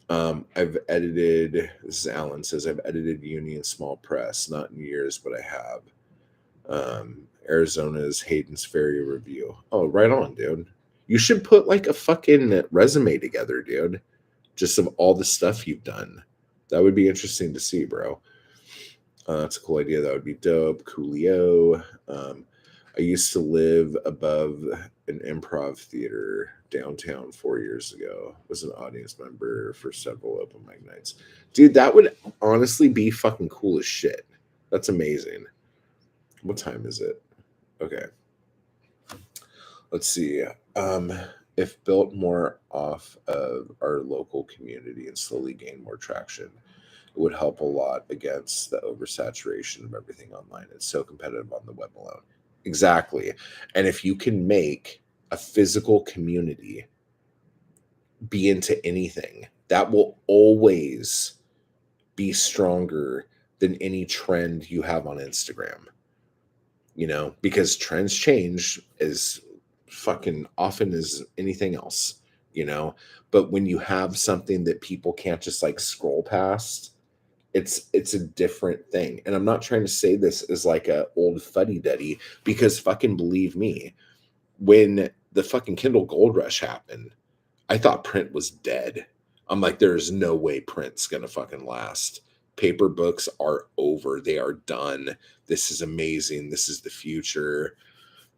I've edited, this is Alan says, I've edited Union Small Press, not in years, but I have. Arizona's Hayden's Ferry review. Oh, right on, dude. You should put like a fucking resume together, dude. Just of all the stuff you've done. That would be interesting to see, bro. That's a cool idea. That would be dope. Coolio. I used to live above an improv theater downtown 4 years ago. Was an audience member for several open mic nights. Dude, that would honestly be fucking cool as shit. That's amazing. What time is it? Okay. Let's see. If built more off of our local community and slowly gain more traction, it would help a lot against the oversaturation of everything online. It's so competitive on the web alone. Exactly. And if you can make a physical community be into anything, that will always be stronger than any trend you have on Instagram. Because trends change as fucking often as anything else, but when you have something that people can't just like scroll past, it's a different thing. And I'm not trying to say this as like a old fuddy-duddy, because fucking believe me, when the fucking Kindle Gold Rush happened, I thought print was dead. I'm like, there's no way print's gonna fucking last. Paper books are over. They are done. This is amazing. This is the future.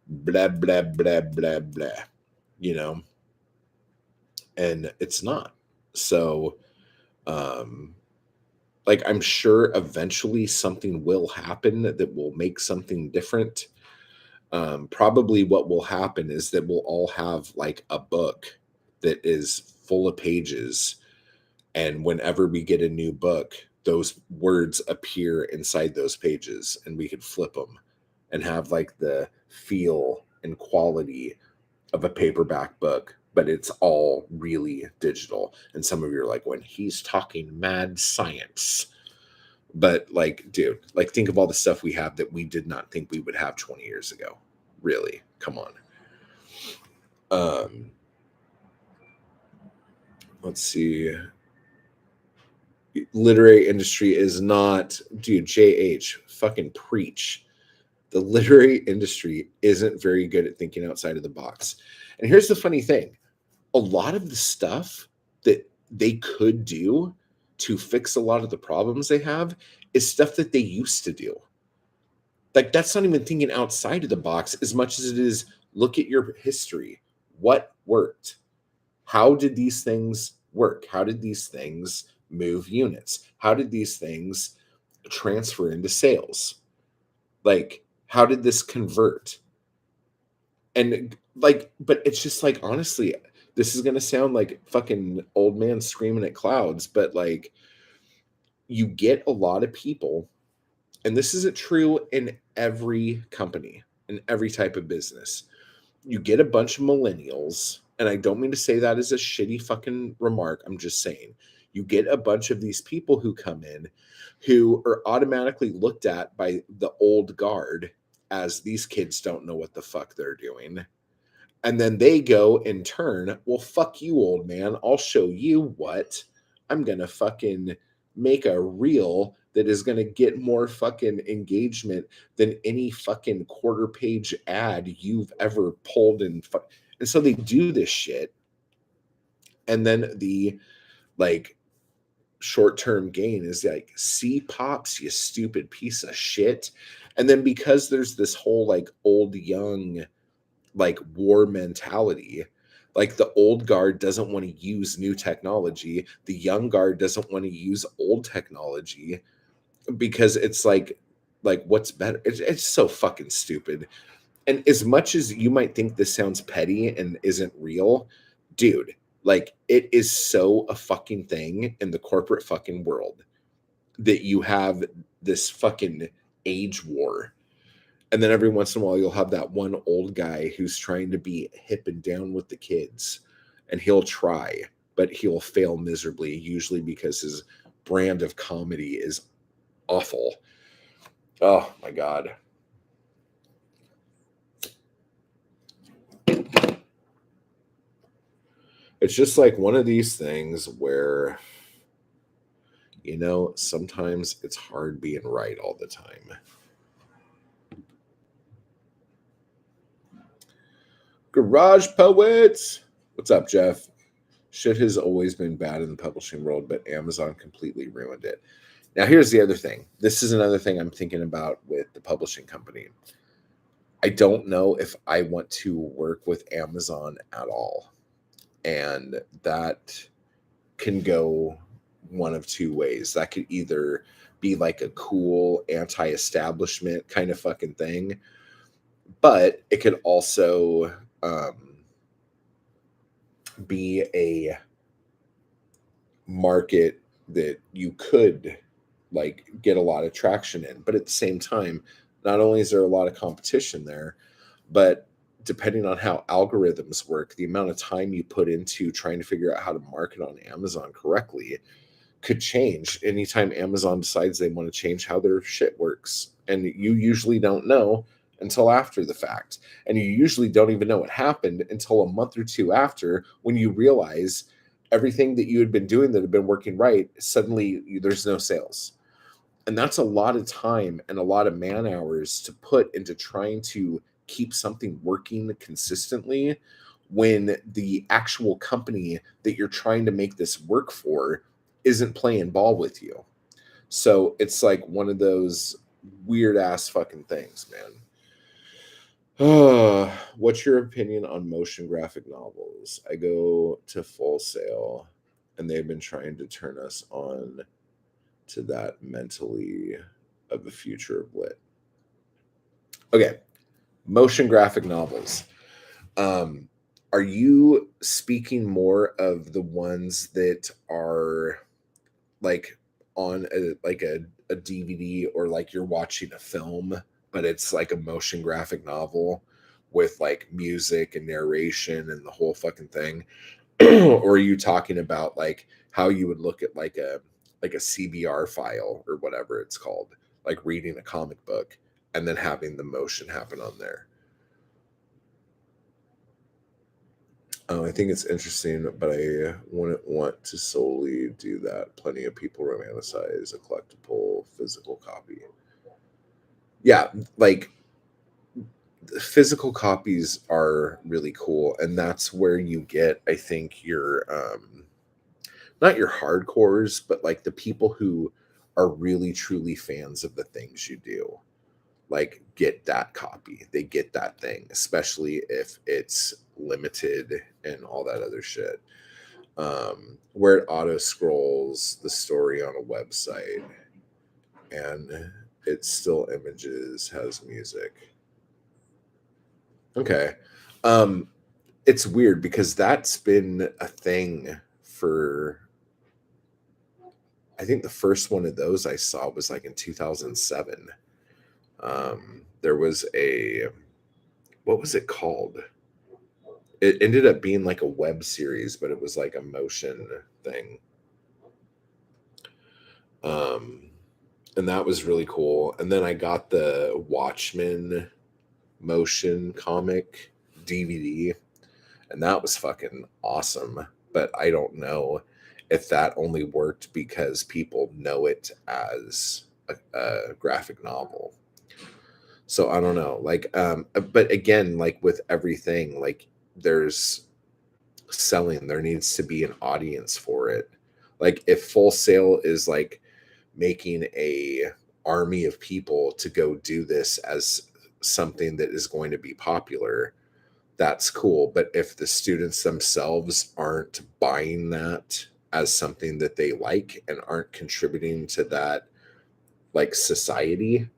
Blah, blah, blah, blah, blah. And it's not. So, like, I'm sure eventually something will happen that will make something different. Probably what will happen is that we'll all have like a book that is full of pages, and whenever we get a new book, those words appear inside those pages and we could flip them and have like the feel and quality of a paperback book, but it's all really digital. And some of you are like, when he's talking mad science. But like, dude, like, think of all the stuff we have that we did not think we would have 20 years ago. Really, come on. Let's see. Literary industry is not, dude, JH, fucking preach. The literary industry isn't very good at thinking outside of the box. And here's the funny thing. A lot of the stuff that they could do to fix a lot of the problems they have is stuff that they used to do. Like, that's not even thinking outside of the box as much as it is look at your history. What worked? How did these things work? How did these things move units? How did these things transfer into sales? Like, how did this convert? And like, but it's just like, honestly, this is going to sound like fucking old man screaming at clouds, but like, you get a lot of people, and this isn't true in every company, in every type of business. You get a bunch of millennials, and I don't mean to say that as a shitty fucking remark. I'm just saying you get a bunch of these people who come in who are automatically looked at by the old guard as these kids don't know what the fuck they're doing. And then they go in turn, well, fuck you, old man. I'll show you what. I'm going to fucking make a reel that is going to get more fucking engagement than any fucking quarter page ad you've ever pulled in. And so they do this shit. And then the like short term gain is like, see, pops, you stupid piece of shit. And then because there's this whole like old young like war mentality, like the old guard doesn't want to use new technology, the young guard doesn't want to use old technology, because it's like what's better? It's so fucking stupid. And as much as you might think this sounds petty and isn't real, dude, like it is so a fucking thing in the corporate fucking world that you have this fucking age war. And then every once in a while, you'll have that one old guy who's trying to be hip and down with the kids. And he'll try, but he'll fail miserably, usually because his brand of comedy is awful. Oh my God. It's just like one of these things where, sometimes it's hard being right all the time. Garage Poets. What's up, Jeff? Shit has always been bad in the publishing world, but Amazon completely ruined it. Now, here's the other thing. This is another thing I'm thinking about with the publishing company. I don't know if I want to work with Amazon at all. And that can go one of two ways. That could either be like a cool anti-establishment kind of fucking thing, but it could also be a market that you could like get a lot of traction in. But at the same time, not only is there a lot of competition there, but depending on how algorithms work, the amount of time you put into trying to figure out how to market on Amazon correctly could change anytime Amazon decides they want to change how their shit works. And you usually don't know until after the fact. And you usually don't even know what happened until a month or two after, when you realize everything that you had been doing that had been working right, suddenly there's no sales. And that's a lot of time and a lot of man hours to put into trying to keep something working consistently when the actual company that you're trying to make this work for isn't playing ball with you. So it's like one of those weird ass fucking things, man. What's your opinion on motion graphic novels? I go to Full Sail and they've been trying to turn us on to that mentally of the future of lit. Okay, motion graphic novels. Are you speaking more of the ones that are like on a DVD, or like you're watching a film, but it's like a motion graphic novel with like music and narration and the whole fucking thing? Or are you talking about like how you would look at like a CBR file or whatever it's called, like reading a comic book and then having the motion happen on there? I think it's interesting, but I wouldn't want to solely do that. Plenty of people romanticize a collectible physical copy. Yeah, like physical copies are really cool, and that's where you get, I think, your not your hardcores, but like the people who are really truly fans of the things you do. like get that copy. They get that thing, especially if it's limited and all that other shit. Where it auto scrolls the story on a website and it's still images, has music. Okay. Um, it's weird because that's been a thing for, I think the first one of those I saw was like in 2007. There was a, what was it called? It ended up being like a web series, but it was like a motion thing. Um, and that was really cool. And then I got the Watchmen motion comic DVD, and that was fucking awesome. But I don't know if that only worked because people know it as a graphic novel. So I don't know. Like, but again, like with everything, like there's selling, there needs to be an audience for it. Like if Full Sail is like making a army of people to go do this as something that is going to be popular, that's cool. But if the students themselves aren't buying that as something that they like and aren't contributing to that like society,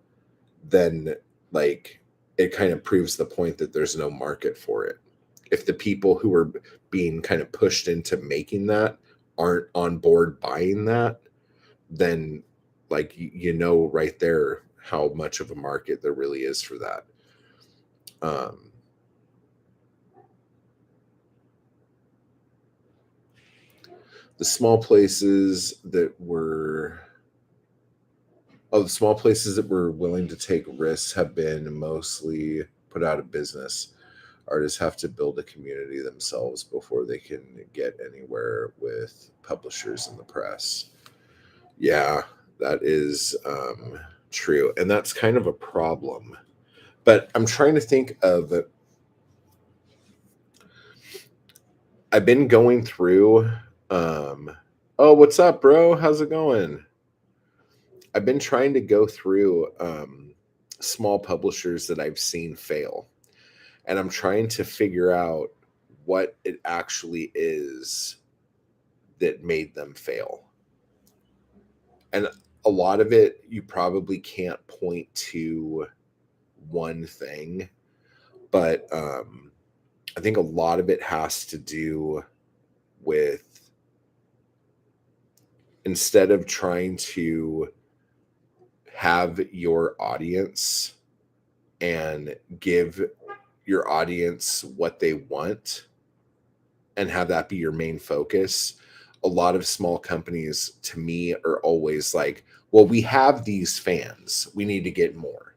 then like it kind of proves the point that there's no market for it. If the people who are being kind of pushed into making that aren't on board buying that, then like you know right there how much of a market there really is for that. Um, the small places that were the small places that were willing to take risks have been mostly put out of business. Artists have to build a community themselves before they can get anywhere with publishers and the press. Yeah, that is true. And that's kind of a problem. But I'm trying to think of, I've been going through, um, oh, what's up, bro? How's it going? I've been trying to go through small publishers that I've seen fail, and I'm trying to figure out what it actually is that made them fail. And a lot of it, you probably can't point to one thing, but I think a lot of it has to do with, instead of trying to have your audience and give your audience what they want and have that be your main focus, a lot of small companies to me are always like, well, we have these fans, we need to get more.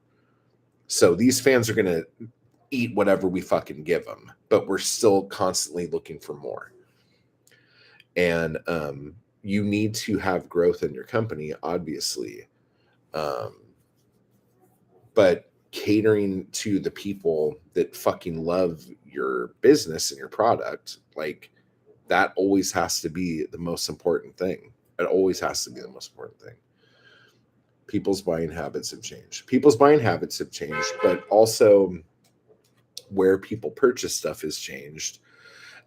So these fans are going to eat whatever we fucking give them, but we're still constantly looking for more. And you need to have growth in your company, obviously. Um, but catering to the people that fucking love your business and your product, like that always has to be the most important thing. It always has to be the most important thing. People's buying habits have changed. People's buying habits have changed, but also where people purchase stuff has changed,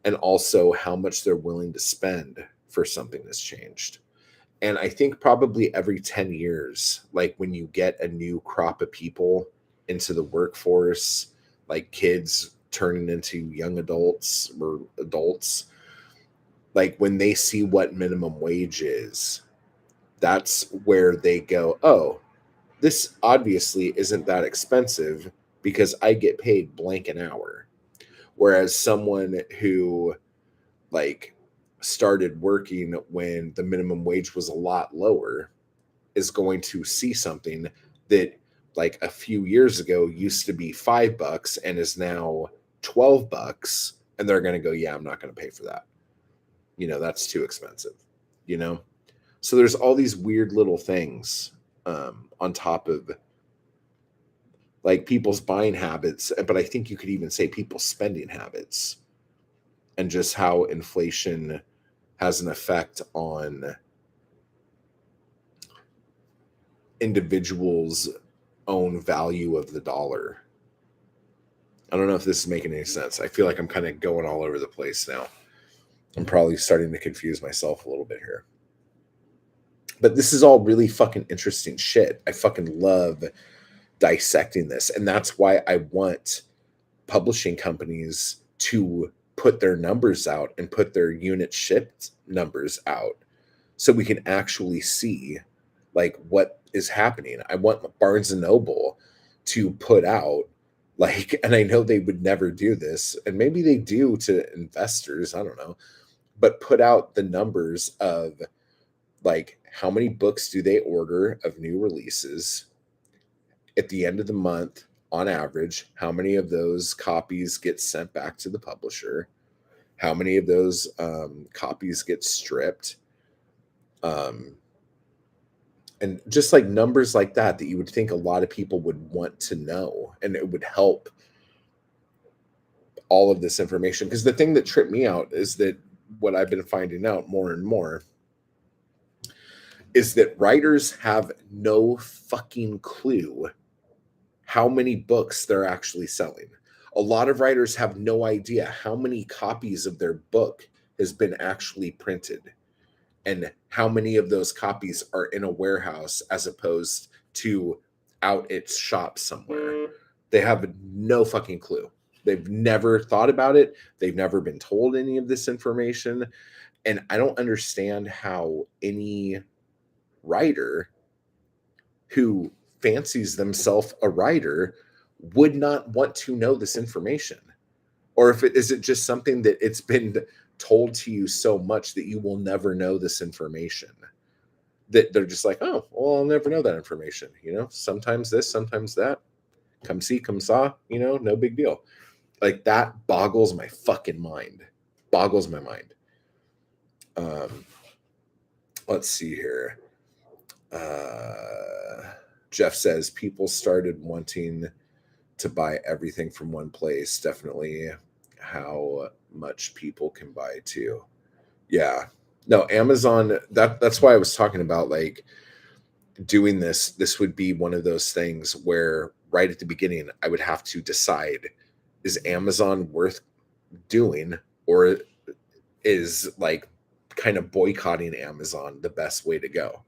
and also how much they're willing to spend for something has changed. And I think probably every 10 years, like when you get a new crop of people into the workforce, like kids turning into young adults or adults, like when they see what minimum wage is, that's where they go, oh, this obviously isn't that expensive because I get paid blank an hour. Whereas someone who like started working when the minimum wage was a lot lower is going to see something that like a few years ago used to be $5 and is now $12, and they're going to go, yeah, I'm not going to pay for that. That's too expensive, you know? So there's all these weird little things on top of like people's buying habits, but I think you could even say people's spending habits, and just how inflation has an effect on individuals own value of the dollar. I don't know if this is making any sense. I feel like I'm kind of going all over the place now. I'm probably starting to confuse myself a little bit here. But this is all really fucking interesting shit. I fucking love dissecting this. And that's why I want publishing companies to put their numbers out and put their unit shipped numbers out so we can actually see like what is happening. I want Barnes and Noble to put out like, and I know they would never do this, and maybe they do to investors, I don't know, but put out the numbers of like how many books do they order of new releases at the end of the month on average, how many of those copies get sent back to the publisher, how many of those copies get stripped, um, and just like numbers like that that you would think a lot of people would want to know, and it would help all of this information. Because the thing that tripped me out is that what I've been finding out more and more is that writers have no fucking clue how many books they're actually selling. A lot of writers have no idea how many copies of their book has been actually printed and how many of those copies are in a warehouse as opposed to out its shop somewhere. They have no fucking clue. They've never thought about it. They've never been told any of this information. And I don't understand how any writer who fancies themselves a writer would not want to know this information. Or if it is it just something that it's been told to you so much that you will never know this information, that they're just like, oh, well, I'll never know that information. Sometimes this, sometimes that. Come see, come saw, no big deal. Like that boggles my fucking mind. Boggles my mind. Let's see here. Jeff says people started wanting to buy everything from one place. Definitely how much people can buy too. Yeah. No, Amazon, that's why I was talking about like doing this. This would be one of those things where right at the beginning I would have to decide, is Amazon worth doing, or is like kind of boycotting Amazon the best way to go?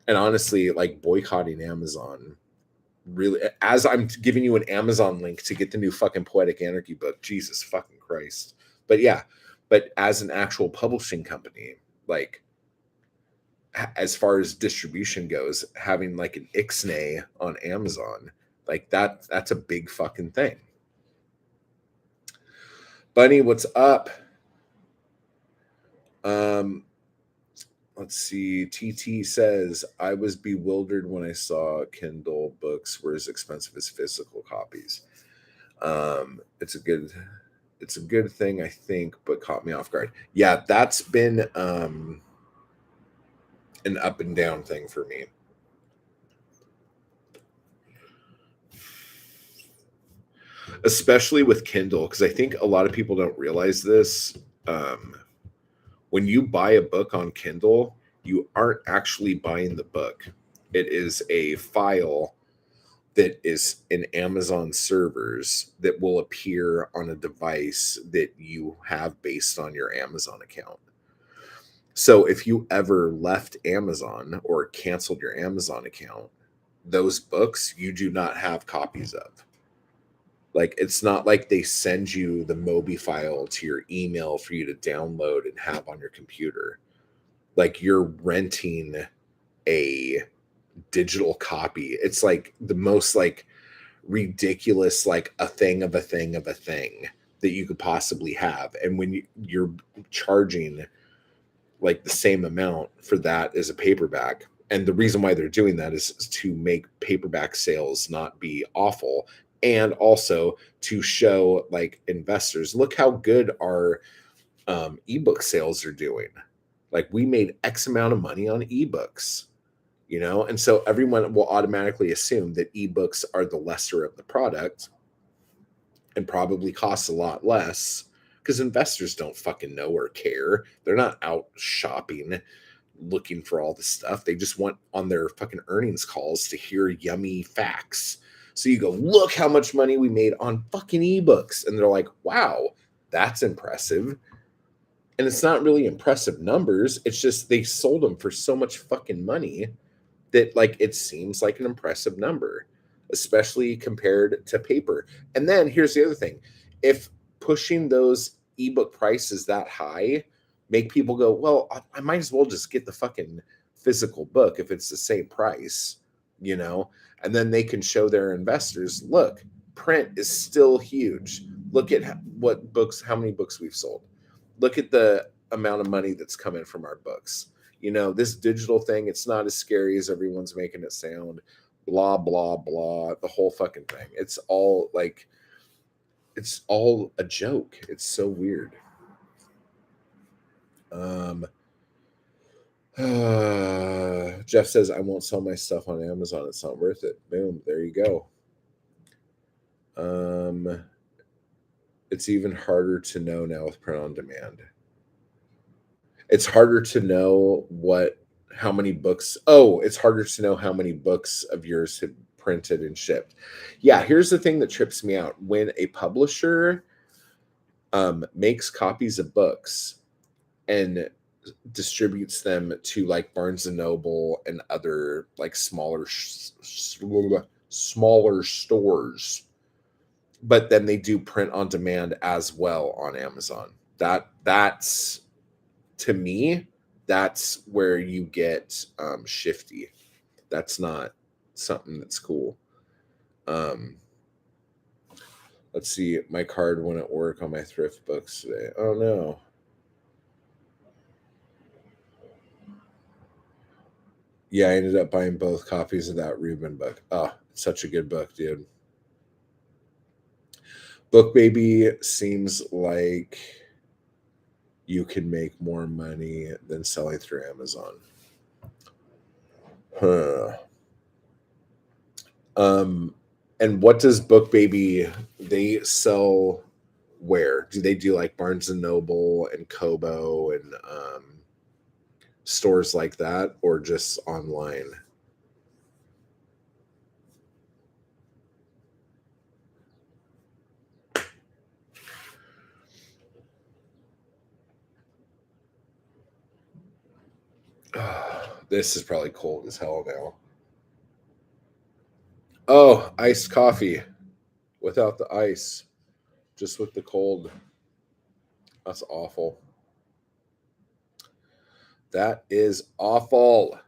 And honestly, like boycotting Amazon really, as I'm giving you an Amazon link to get the new fucking Poetic Anarchy book, Jesus fucking Christ. But yeah, but as an actual publishing company, like as far as distribution goes, having like an ixnay on Amazon, like that's a big fucking thing. Bunny, what's up? Let's see. TT says, I was bewildered when I saw Kindle books were as expensive as physical copies. It's a good thing, I think, but caught me off guard. Yeah, that's been an up and down thing for me. Especially with Kindle, because I think a lot of people don't realize this. When you buy a book on Kindle, you aren't actually buying the book. It is a file that is in Amazon servers that will appear on a device that you have based on your Amazon account. So if you ever left Amazon or canceled your Amazon account, those books you do not have copies of. Like it's not like they send you the Mobi file to your email for you to download and have on your computer. Like you're renting a digital copy. It's like the most like ridiculous, like a thing of a thing of a thing that you could possibly have. And when you're charging like the same amount for that as a paperback, and the reason why they're doing that is to make paperback sales not be awful, and also to show like investors, look how good our ebook sales are doing. Like we made X amount of money on ebooks, and so everyone will automatically assume that ebooks are the lesser of the product and probably costs a lot less, because investors don't fucking know or care. They're not out shopping, looking for all this stuff. They just want on their fucking earnings calls to hear yummy facts. So you go, look how much money we made on fucking ebooks. And they're like, wow, that's impressive. And it's not really impressive numbers. It's just they sold them for so much fucking money that like it seems like an impressive number, especially compared to paper. And then here's the other thing. If pushing those ebook prices that high make people go, well, I might as well just get the fucking physical book if it's the same price, you know? And then they can show their investors, look, print is still huge. Look at what books, how many books we've sold. Look at the amount of money that's coming from our books. You know, this digital thing, it's not as scary as everyone's making it sound. Blah, blah, blah. The whole fucking thing. It's all like, it's all a joke. It's so weird. Jeff says, I won't sell my stuff on Amazon. It's not worth it. Boom. There you go. It's even harder to know now with print on demand. It's harder to know how many books. Oh, it's harder to know how many books of yours have printed and shipped. Yeah, here's the thing that trips me out. When a publisher makes copies of books and distributes them to like Barnes and Noble and other like smaller stores, but then they do print on demand as well on Amazon. That's to me, that's where you get shifty. That's not something that's cool. Let's see. My card wouldn't work on my thrift books today. Oh no. Yeah, I ended up buying both copies of that Reuben book. Oh, such a good book, dude. Book Baby seems like you can make more money than selling through Amazon. Huh. And what does Book Baby they sell where? Do they do like Barnes and Noble and Kobo and stores like that, or just online? This is probably cold as hell now. Oh, iced coffee without the ice, just with the cold. That's awful. That is awful.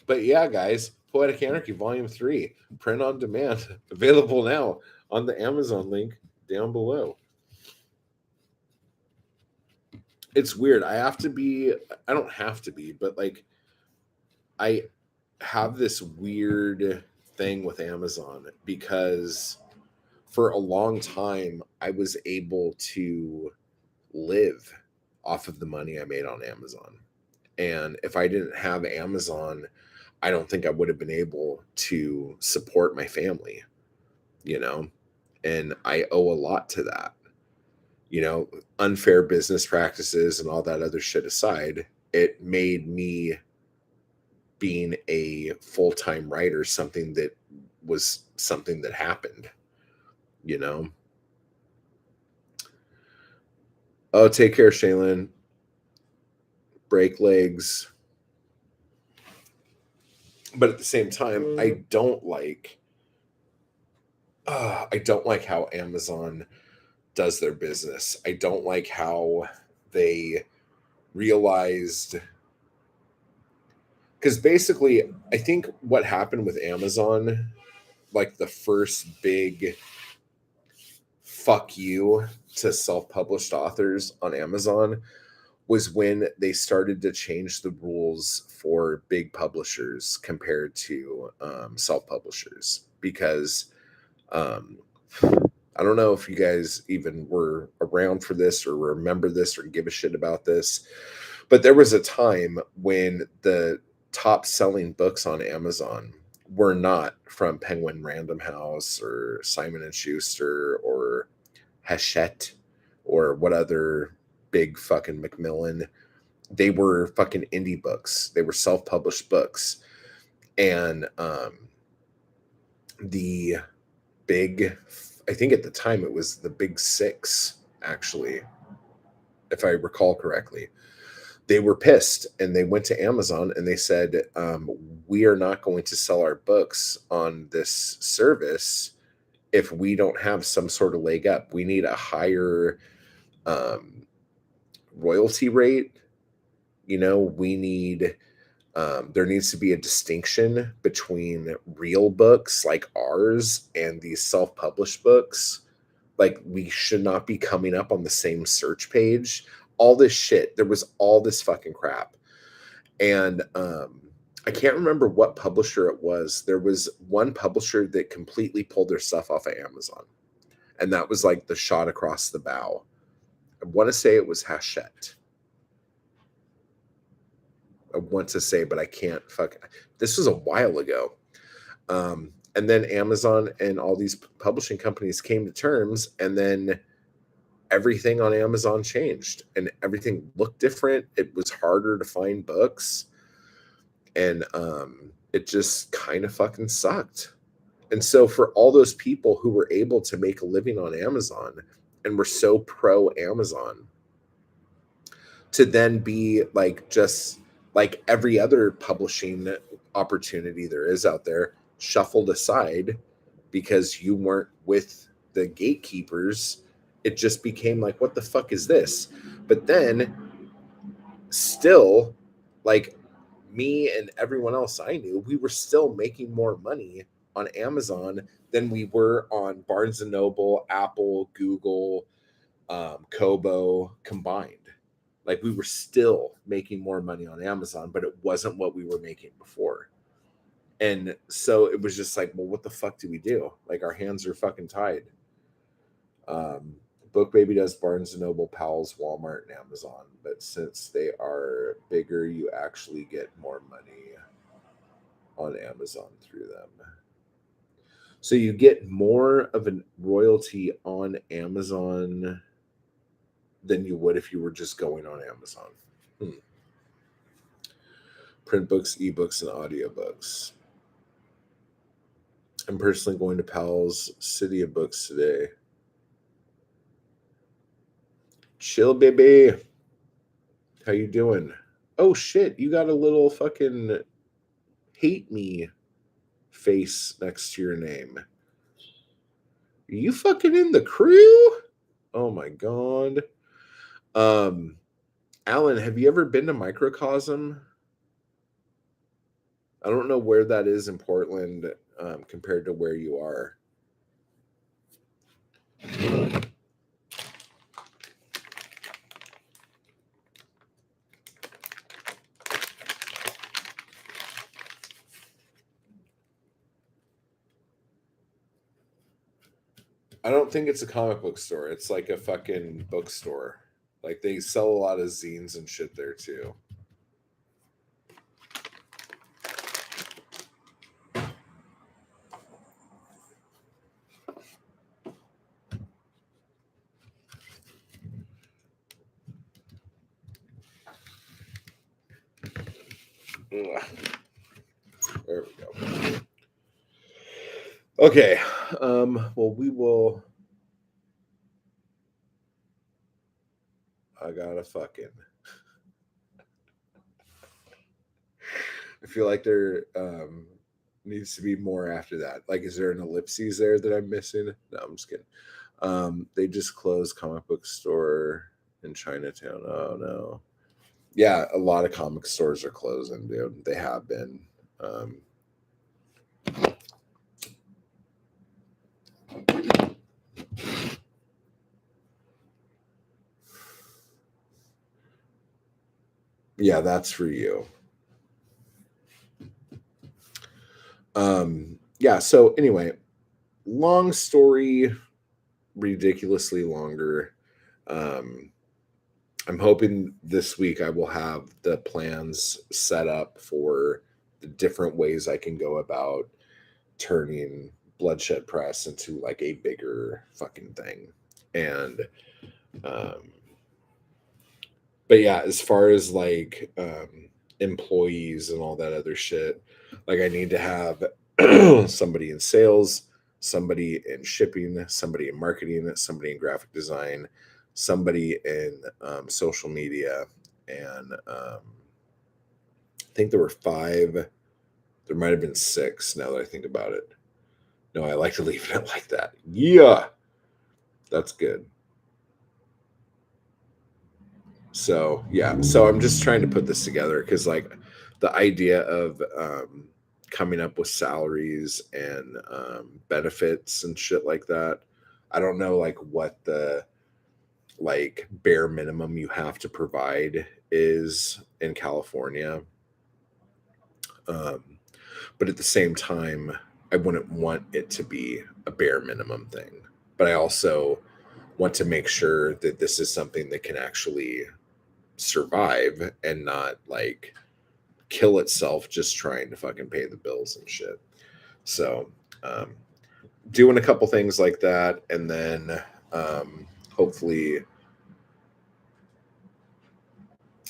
But yeah, guys, Poetic Anarchy Volume 3, print on demand, available now on the Amazon link down below. It's weird. I don't have to be, but like, I have this weird thing with Amazon because for a long time, I was able to live off of the money I made on Amazon. And if I didn't have Amazon, I don't think I would have been able to support my family, you know? And I owe a lot to that. You know, unfair business practices and all that other shit aside, it made me being a full-time writer something that happened, you know? Oh, take care, Shaylin. Break legs. But at the same time, I don't like how Amazon does their business. I don't like how they realized, because basically, I think what happened with Amazon, like the first big fuck you to self-published authors on Amazon was when they started to change the rules for big publishers compared to self-publishers. Because I don't know if you guys even were around for this or remember this or give a shit about this, but there was a time when the top selling books on Amazon were not from Penguin Random House or Simon and Schuster or Hachette or what other big fucking Macmillan. they were fucking indie books. They were self-published books. And the big, I think at the time it was the big six, actually, if I recall correctly. They were pissed and they went to Amazon and they said, we are not going to sell our books on this service if we don't have some sort of leg up. We need a higher royalty rate. You know, we need, there needs to be a distinction between real books like ours and these self published books. Like, we should not be coming up on the same search page. All this shit. There was all this fucking crap. And I can't remember what publisher it was. There was one publisher that completely pulled their stuff off of Amazon. And that was like the shot across the bow. I want to say it was Hachette. I want to say, but I can't this was a while ago. And then Amazon and all these publishing companies came to terms, and then everything on Amazon changed and everything looked different. It was harder to find books, and it just kind of fucking sucked. And so for all those people who were able to make a living on Amazon and were so pro Amazon, to then be like, just like every other publishing opportunity there is out there, shuffled aside because you weren't with the gatekeepers, it just became like, what the fuck is this? But then still, like, me and everyone else I knew, we were still making more money on Amazon than we were on Barnes and Noble, Apple, Google, Kobo combined. Like, we were still making more money on Amazon, but it wasn't what we were making before. And so it was just like, well, what the fuck do we do? Like, our hands are fucking tied. Book Baby does Barnes and Noble, Powell's, Walmart, and Amazon, but since they are bigger, you actually get more money on Amazon through them. So you get more of a royalty on Amazon than you would if you were just going on Amazon. Print books, ebooks, and audiobooks. I'm personally going to Powell's City of Books today. Chill, baby. How you doing? Oh shit, you got a little fucking hate me face next to your name. Are you fucking in the crew? Oh my god. Alan, have you ever been to Microcosm? I don't know where that is in Portland compared to where you are. I don't think it's a comic book store. It's like a fucking bookstore. Like, they sell a lot of zines and shit there too. Ugh. There we go. Okay. Well, we will. I gotta fucking. I feel like there needs to be more after that. Like, is there an ellipses there that I'm missing? No, I'm just kidding. They just closed comic book store in Chinatown. Oh no. Yeah, a lot of comic stores are closing, dude. They have been. Yeah, that's for you. Yeah, so anyway, long story, ridiculously longer. I'm hoping this week I will have the plans set up for the different ways I can go about turning Bloodshed Press into like a bigger fucking thing. And But yeah, as far as like employees and all that other shit, like I need to have somebody in sales, somebody in shipping, somebody in marketing, somebody in graphic design, somebody in social media, and I think there were five. There might have been six now that I think about it. No, I like to leave it like that. Yeah, that's good. So yeah, so I'm just trying to put this together because like the idea of coming up with salaries and benefits and shit like that. I don't know like what the like bare minimum you have to provide is in California. Um, but at the same time, I wouldn't want it to be a bare minimum thing. But I also want to make sure that this is something that can actually survive and not like kill itself just trying to fucking pay the bills and shit. So, um, doing a couple things like that, and then hopefully,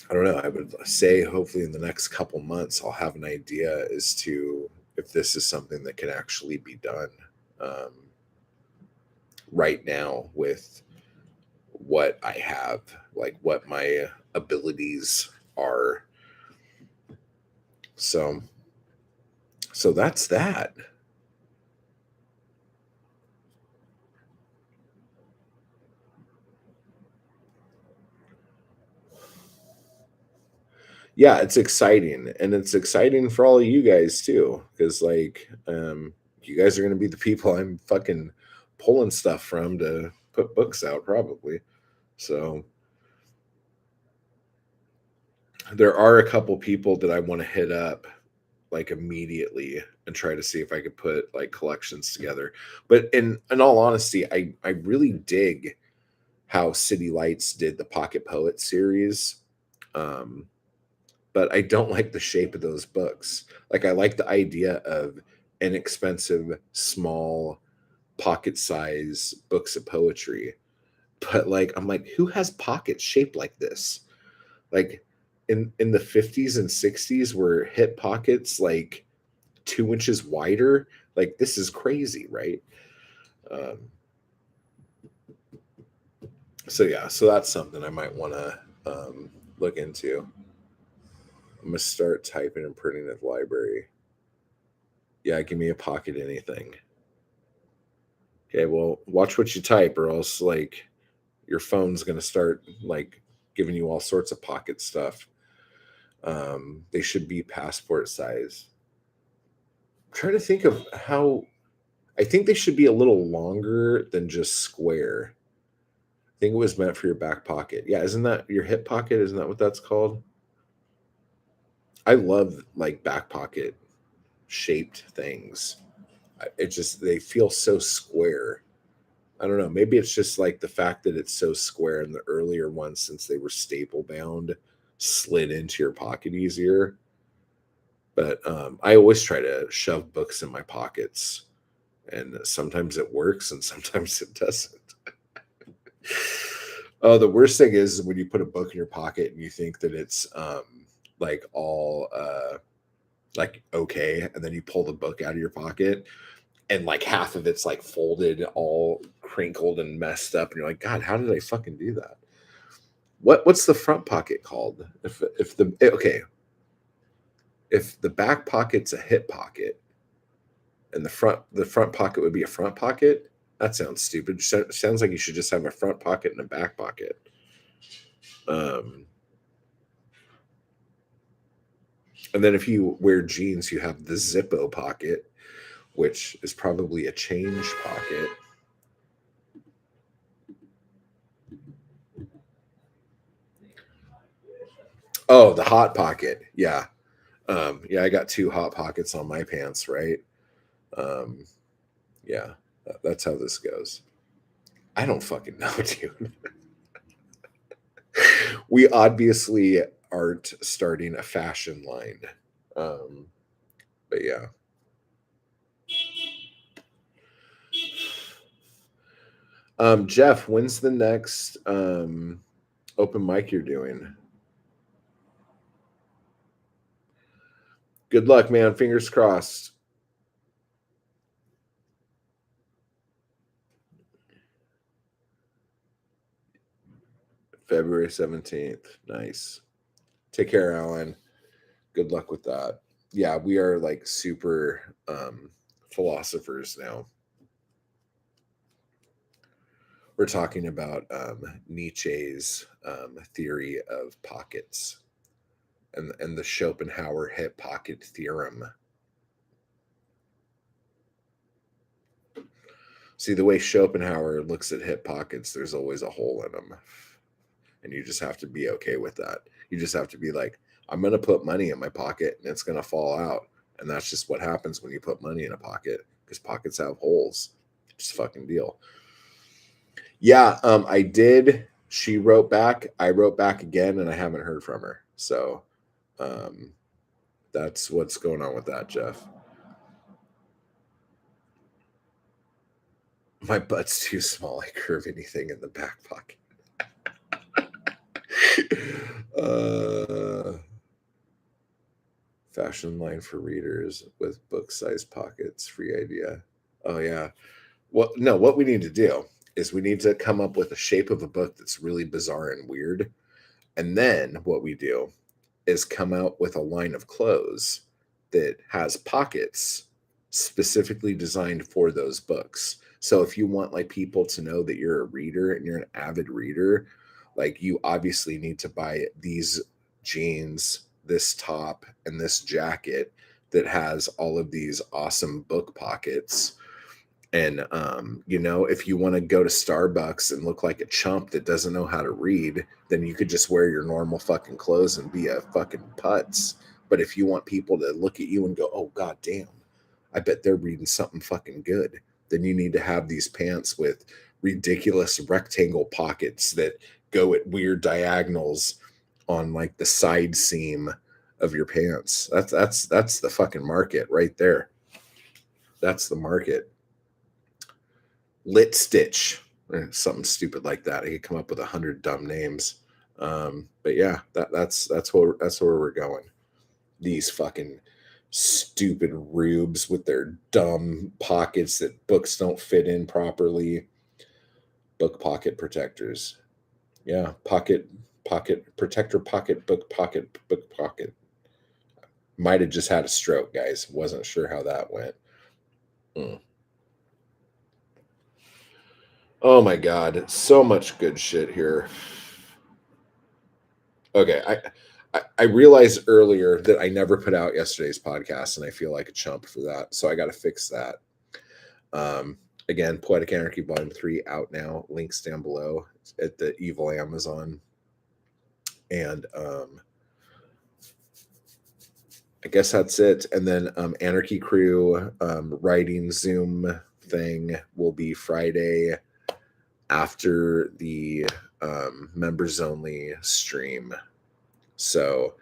I don't know. I would say hopefully in the next couple months, I'll have an idea as to if this is something that can actually be done um, right now with what I have, like what my abilities are. So, so that's that. Yeah, it's exciting, and it's exciting for all of you guys too, because like you guys are going to be the people I'm fucking pulling stuff from to put books out probably. So there are a couple people that I want to hit up like immediately and try to see if I could put like collections together. But in all honesty, I really dig how City Lights did the Pocket Poet series. Um, but I don't like the shape of those books. Like I like the idea of inexpensive, small, pocket size books of poetry. But like I'm like, who has pockets shaped like this? Like in the 50s and 60s were hip pockets like 2 inches wider. Like this is crazy, right? Um, so yeah, so that's something I might want to look into. I'm gonna start typing and printing at the library. Yeah, give me a pocket anything. Okay, well, watch what you type, or else like your phone's gonna start like giving you all sorts of pocket stuff. They should be passport size. I'm trying to think of how. I think they should be a little longer than just square. I think it was meant for your back pocket. Yeah, isn't that your hip pocket? Isn't that what that's called? I love like back pocket shaped things. It just they feel so square. I don't know. Maybe it's just like the fact that it's so square and the earlier ones, since they were staple bound, slid into your pocket easier. But I always try to shove books in my pockets, and sometimes it works and sometimes it doesn't. Oh, the worst thing is when you put a book in your pocket and you think that it's like all like okay, and then you pull the book out of your pocket and like half of it's like folded, all crinkled and messed up, and you're like, God, how did I fucking do that? What's the front pocket called? If the okay, if the back pocket's a hip pocket and the front pocket would be a front pocket, that sounds stupid. Sounds like you should just have a front pocket and a back pocket. Um, and then if you wear jeans, you have the Zippo pocket, which is probably a change pocket. Oh, the hot pocket. Yeah. Yeah, I got two hot pockets on my pants, right? Um, yeah, that's how this goes. I don't fucking know, dude. We obviously aren't starting a fashion line. Um, but yeah. Jeff, when's the next open mic you're doing? Good luck, man. Fingers crossed. February 17th. Nice. Take care, Alan. Good luck with that. Yeah, we are like super philosophers now. We're talking about Nietzsche's theory of pockets and the Schopenhauer hip pocket theorem. See, the way Schopenhauer looks at hip pockets, there's always a hole in them. And you just have to be okay with that. You just have to be like, I'm going to put money in my pocket and it's going to fall out. And that's just what happens when you put money in a pocket, because pockets have holes. Just fucking deal. Yeah, I did. She wrote back. I wrote back again, and I haven't heard from her. So that's what's going on with that, Jeff. My butt's too small. I curve anything in the back pocket. Fashion line for readers with book-sized pockets. Free idea. Oh yeah. Well, no. What we need to do is we need to come up with a shape of a book that's really bizarre and weird, and then what we do is come out with a line of clothes that has pockets specifically designed for those books. So if you want like people to know that you're a reader and you're an avid reader, like you obviously need to buy these jeans, this top, and this jacket that has all of these awesome book pockets. And if you want to go to Starbucks and look like a chump that doesn't know how to read, then you could just wear your normal fucking clothes and be a fucking putz. But if you want people to look at you and go, oh god damn, I bet they're reading something fucking good, then you need to have these pants with ridiculous rectangle pockets that go at weird diagonals on like the side seam of your pants. That's the fucking market right there. That's the market. Lit Stitch, something stupid like that. I could come up with 100 dumb names, but yeah, that's where we're going. These fucking stupid rubes with their dumb pockets that books don't fit in properly. Book pocket protectors, yeah, pocket protector, pocket book pocket. Might have just had a stroke, guys. Wasn't sure how that went. Mm. Oh my god, so much good shit here. Okay, I realized earlier that I never put out yesterday's podcast, and I feel like a chump for that. So I got to fix that. Again, Poetic Anarchy Volume 3 out now. Links down below at the evil Amazon. And I guess that's it. And then Anarchy Crew writing Zoom thing will be Friday after the members only stream. So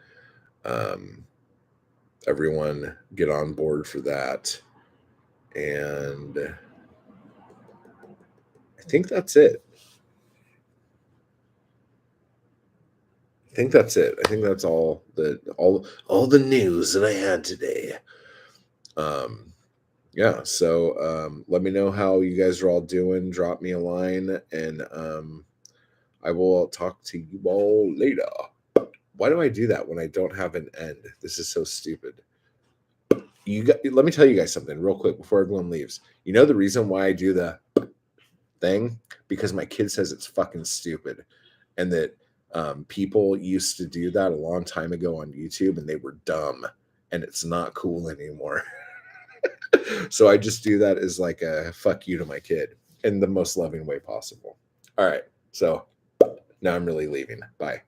everyone get on board for that. And I think that's it. I think that's it. I think that's all the news that I had today. Yeah, so let me know how you guys are all doing. Drop me a line, and I will talk to you all later. Why do I do that when I don't have an end? This is so stupid. Let me tell you guys something real quick before everyone leaves. You know the reason why I do the thing? Because my kid says it's fucking stupid, and that people used to do that a long time ago on YouTube, and they were dumb, and it's not cool anymore. So I just do that as like a fuck you to my kid in the most loving way possible. All right, so now I'm really leaving. Bye.